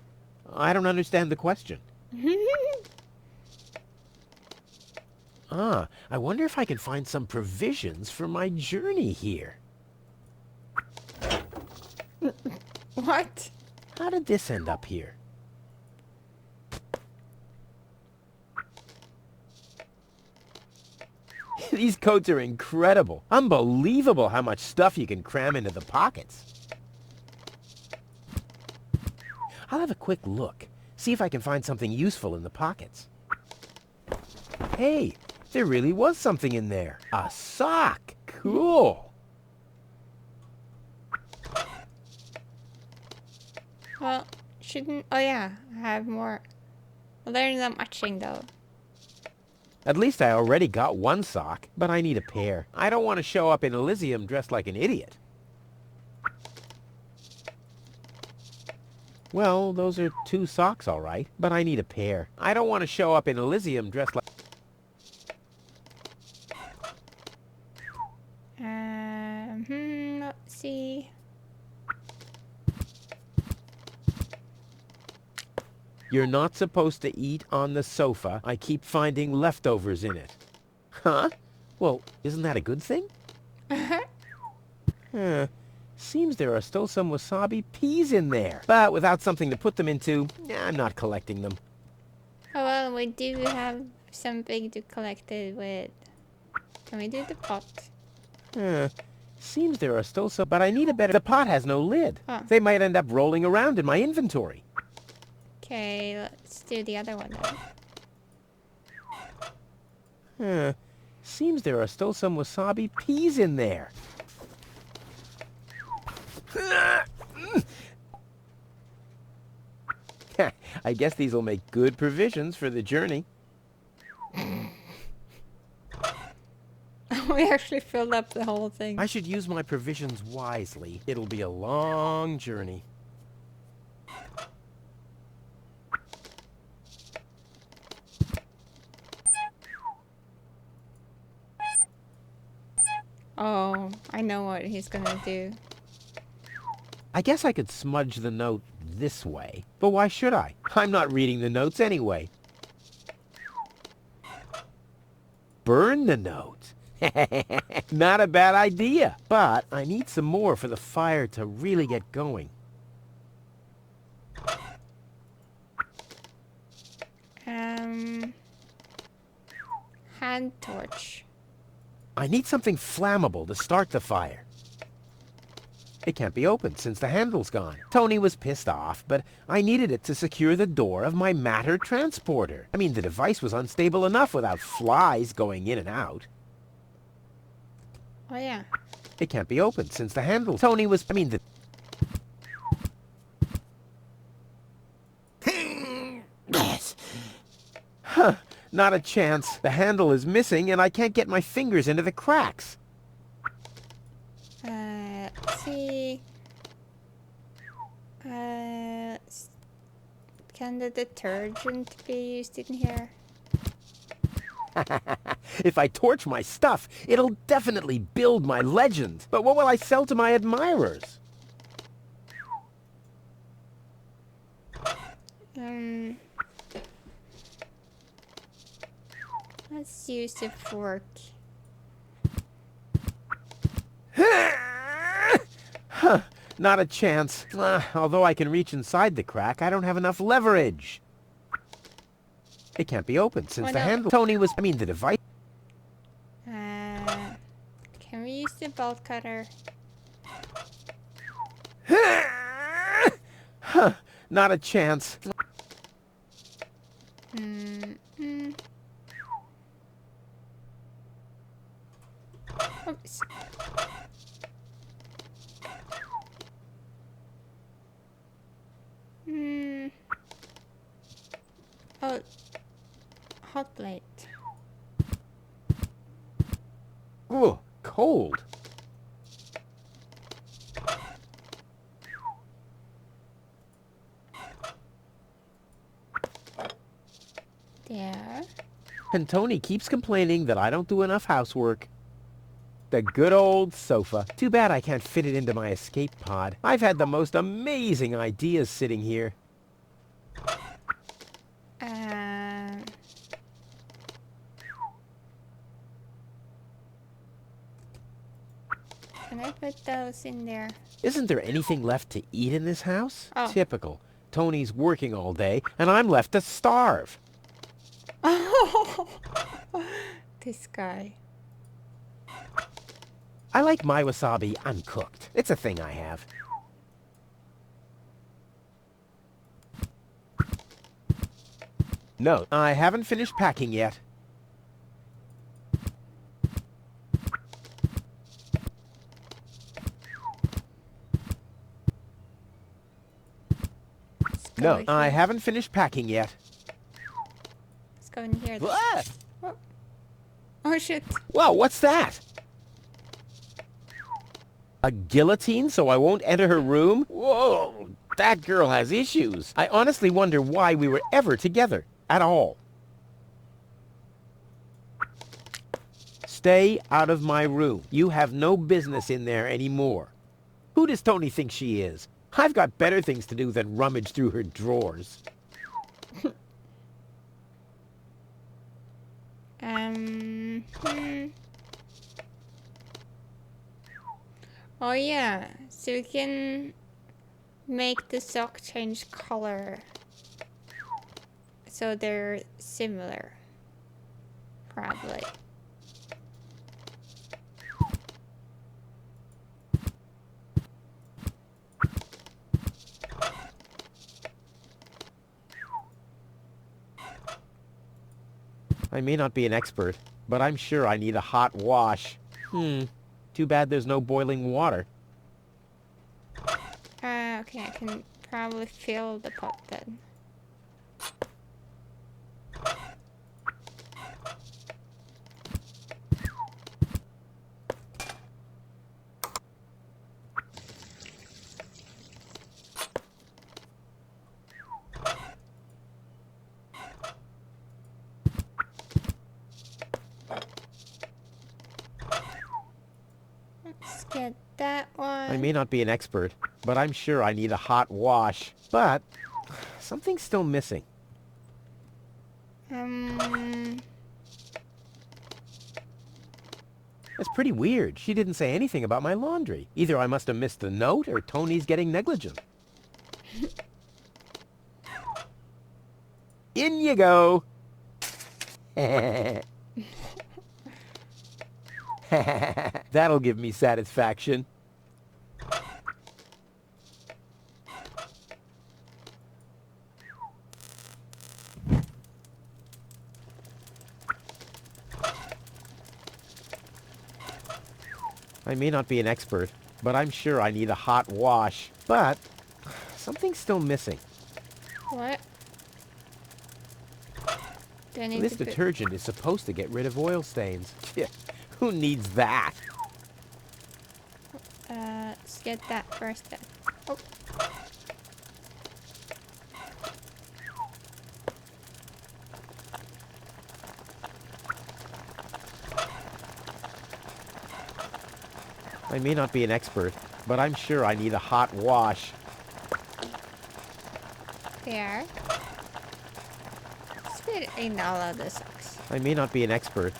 I don't understand the question. I wonder if I can find some provisions for my journey here. What? How did this end up here? These coats are incredible. Unbelievable how much stuff you can cram into the pockets. I'll have a quick look. See if I can find something useful in the pockets. Hey, there really was something in there. A sock. Cool. Well, shouldn't... Oh yeah, I have more. Well, they're not matching though. At least I already got one sock, but I need a pair. I don't want to show up in Elysium dressed like an idiot. Well, those are 2 socks, all right, but I need a pair. I don't want to show up in Elysium dressed like... Let's see. You're not supposed to eat on the sofa. I keep finding leftovers in it. Huh? Well, isn't that a good thing? Seems there are still some wasabi peas in there. But without something to put them into, I'm not collecting them. Oh well, we do have something to collect it with. Can we do the pot? Seems there are still some... But I need a better... The pot has no lid. Oh. They might end up rolling around in my inventory. Okay, let's do the other one then. Seems there are still some wasabi peas in there. I guess these will make good provisions for the journey. We actually filled up the whole thing. I should use my provisions wisely. It'll be a long journey. Oh, I know what he's gonna do. I guess I could smudge the note this way. But why should I? I'm not reading the notes anyway. Burn the note. Not a bad idea. But I need some more for the fire to really get going. Hand torch. I need something flammable to start the fire. It can't be opened since the handle's gone. Tony was pissed off, but I needed it to secure the door of my matter transporter. I mean, the device was unstable enough without flies going in and out. Oh yeah. It can't be opened since the handle... Tony was... I mean, the... Huh, not a chance. The handle is missing and I can't get my fingers into the cracks. Let's see. Can the detergent be used in here? If I torch my stuff, it'll definitely build my legend. But what will I sell to my admirers? Let's use the fork. Huh, not a chance. Although I can reach inside the crack, I don't have enough leverage. It can't be opened since the handle... Tony was... I mean, the device... Can we use the bolt cutter? Huh, not a chance. Oops. Oh, hot plate. Ooh, cold. There. And Tony keeps complaining that I don't do enough housework. The good old sofa. Too bad I can't fit it into my escape pod. I've had the most amazing ideas sitting here. Can I put those in there? Isn't there anything left to eat in this house? Oh. Typical. Tony's working all day, and I'm left to starve. This guy. I like my wasabi uncooked. It's a thing I have. No, I haven't finished packing yet. No, I haven't finished packing yet. Let's go in here. Oh. Oh shit. Whoa, what's that? A guillotine so I won't enter her room? Whoa, that girl has issues. I honestly wonder why we were ever together at all. Stay out of my room. You have no business in there anymore. Who does Tony think she is? I've got better things to do than rummage through her drawers. Oh yeah, so we can make the sock change color so they're similar, probably. I may not be an expert, but I'm sure I need a hot wash. Too bad there's no boiling water. Okay, I can probably fill the pot then. I may not be an expert, but I'm sure I need a hot wash. But something's still missing. That's pretty weird. She didn't say anything about my laundry. Either I must have missed the note, or Tony's getting negligent. In you go! That'll give me satisfaction. I may not be an expert, but I'm sure I need a hot wash. But something's still missing. What? Do I need This to put... detergent is supposed to get rid of oil stains. Yeah, who needs that? Let's get that first then. Oh. I may not be an expert, but I'm sure I need a hot wash. There. Let's put in all of the socks. I may not be an expert.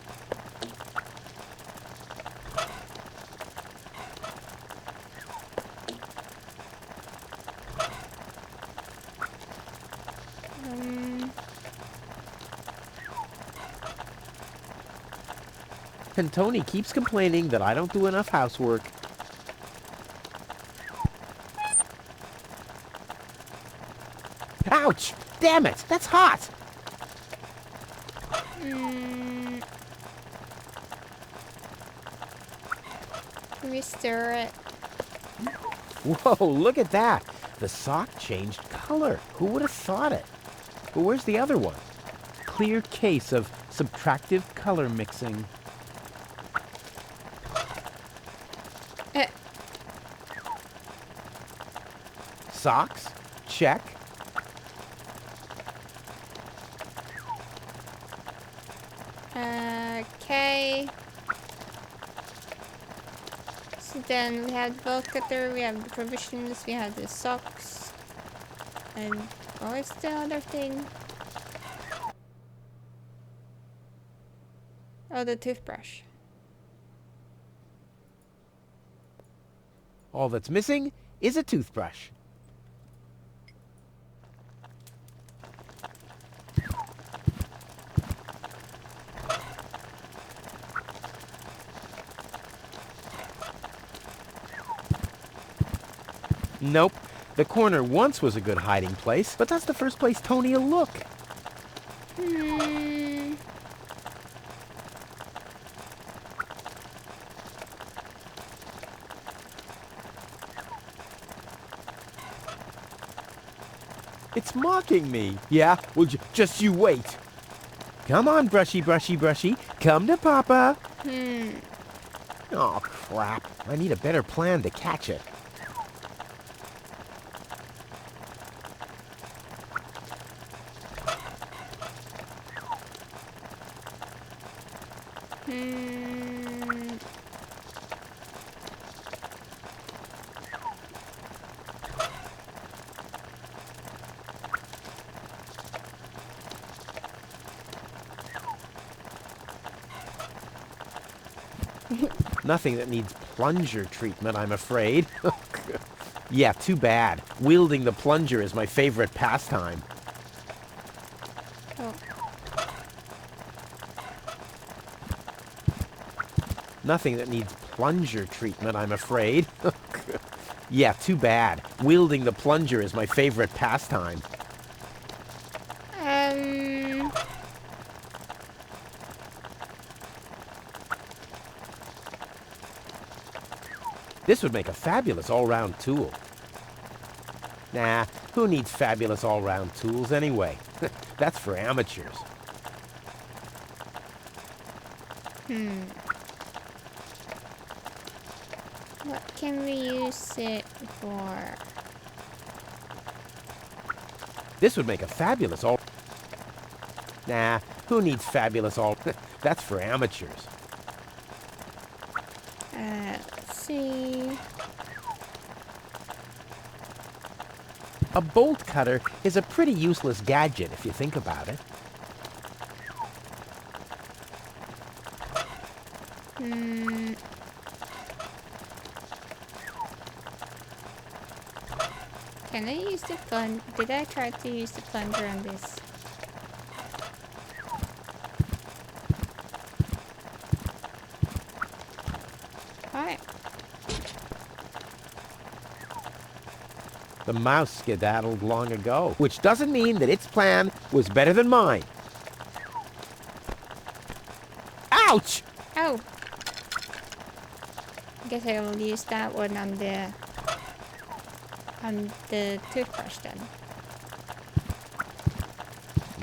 And Tony keeps complaining that I don't do enough housework. Ouch! Damn it! That's hot! Can we stir it? Whoa, look at that! The sock changed color. Who would have thought it? But where's the other one? Clear case of subtractive color mixing. Socks? Check. Okay. So then we have the bolt cutter, we have the provisions, we have the socks. And what is the other thing? Oh, the toothbrush. All that's missing is a toothbrush. Nope. The corner once was a good hiding place, but that's the first place Tony will look. It's mocking me. Yeah? Well, just you wait. Come on, brushy, brushy, brushy. Come to Papa. Oh, crap. I need a better plan to catch it. Nothing that needs plunger treatment, I'm afraid. Yeah, too bad. Wielding the plunger is my favorite pastime. Oh. Nothing that needs plunger treatment, I'm afraid. Yeah, too bad. Wielding the plunger is my favorite pastime. This would make a fabulous all-round tool. Nah, who needs fabulous all-round tools anyway? That's for amateurs. What can we use it for? This would make a fabulous all... Nah, who needs fabulous all... That's for amateurs. Let's see. A bolt cutter is a pretty useless gadget if you think about it. Can I use the plunger? Did I try to use the plunger on this? Alright. The mouse skedaddled long ago, which doesn't mean that its plan was better than mine. Ouch! Oh! I guess I will use that one on the toothbrush then.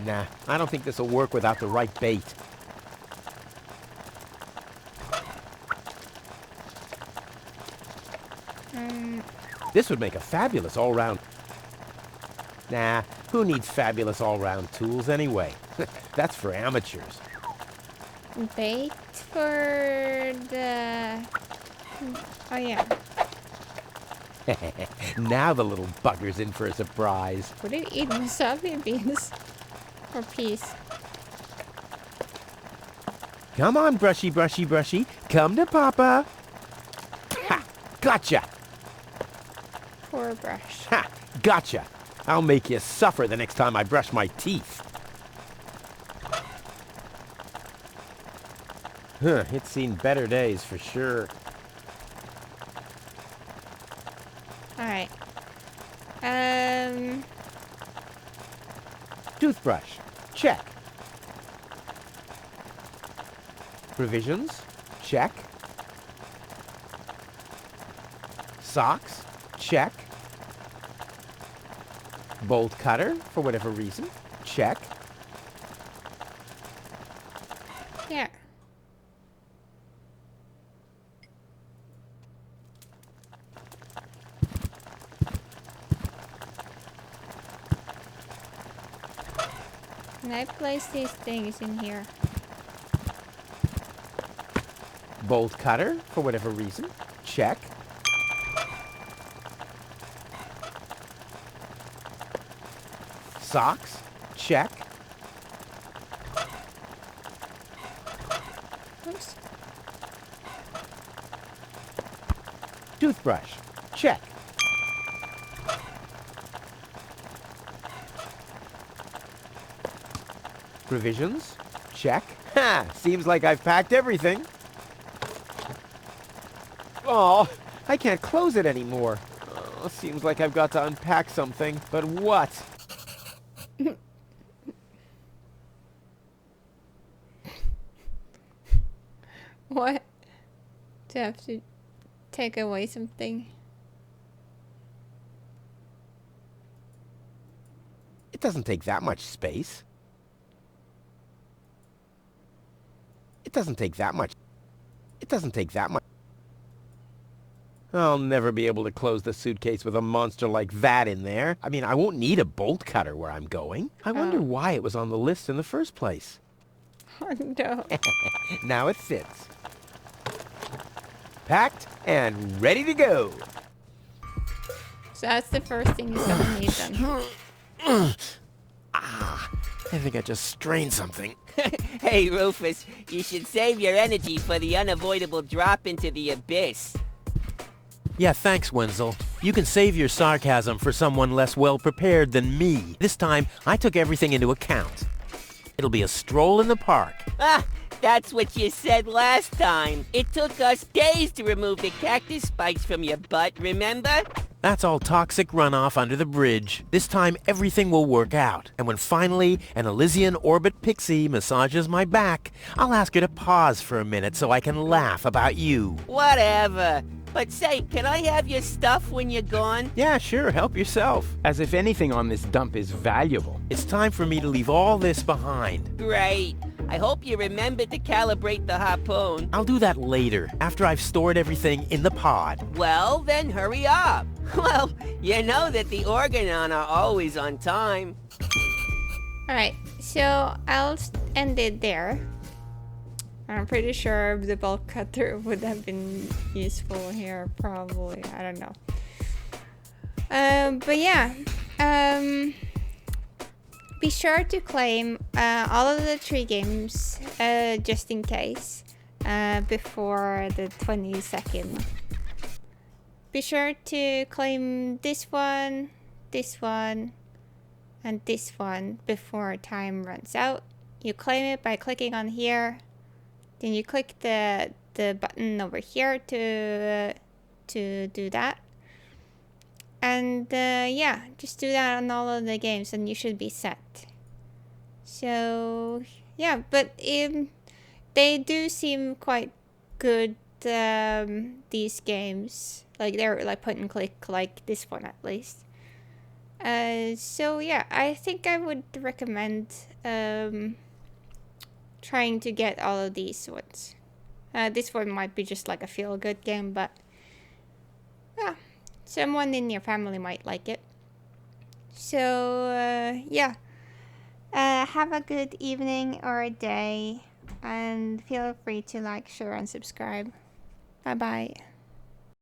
Nah, I don't think this will work without the right bait. This would make a fabulous all-round... Nah, who needs fabulous all-round tools anyway? That's for amateurs. Bait for the... Oh yeah. Now the little bugger's in for a surprise. Would it eat wasabi beans? Or peas? Come on, brushy, brushy, brushy. Come to Papa. Ha! Gotcha! Poor brush. Ha! Gotcha! I'll make you suffer the next time I brush my teeth. Huh, it's seen better days for sure. Alright. Toothbrush. Check. Provisions. Check. Socks. Check. Bolt cutter, for whatever reason. Check. Yeah. Can I place these things in here? Bolt cutter, for whatever reason. Check. Socks. Check. Oops. Toothbrush. Check. Provisions. Check. Ha! Seems like I've packed everything. Oh, I can't close it anymore. Oh, seems like I've got to unpack something. But what? What? Do I have to take away something? It doesn't take that much space. It doesn't take that much. It doesn't take that much. I'll never be able to close the suitcase with a monster like that in there. I mean, I won't need a bolt cutter where I'm going. I wonder why it was on the list in the first place. Oh no. Now it fits. Packed and ready to go. So that's the first thing you're gonna need then. I think I just strained something. Hey, Rufus, you should save your energy for the unavoidable drop into the abyss. Yeah, thanks, Wenzel. You can save your sarcasm for someone less well-prepared than me. This time, I took everything into account. It'll be a stroll in the park. Ah, that's what you said last time. It took us days to remove the cactus spikes from your butt, remember? That's all toxic runoff under the bridge. This time, everything will work out. And when finally an Elysian orbit pixie massages my back, I'll ask her to pause for a minute so I can laugh about you. Whatever. But say, can I have your stuff when you're gone? Yeah, sure, help yourself. As if anything on this dump is valuable. It's time for me to leave all this behind. Great. I hope you remember to calibrate the harpoon. I'll do that later, after I've stored everything in the pod. Well, then hurry up. Well, you know that the Organon are always on time. Alright, so I'll end it there. I'm pretty sure the bolt cutter would have been useful here, probably. I don't know. But yeah, Be sure to claim all of the 3 games just in case before the 22nd. Be sure to claim this one, and this one before time runs out. You claim it by clicking on here, then you click the button over here to do that. And yeah, just do that on all of the games and you should be set. So yeah, but they do seem quite good, these games. Like they're like point and click, like this one at least. So yeah, I think I would recommend trying to get all of these ones. This one might be just like a feel-good game, but yeah, someone in your family might like it. So yeah, have a good evening or a day, and feel free to like, share, and subscribe. Bye bye.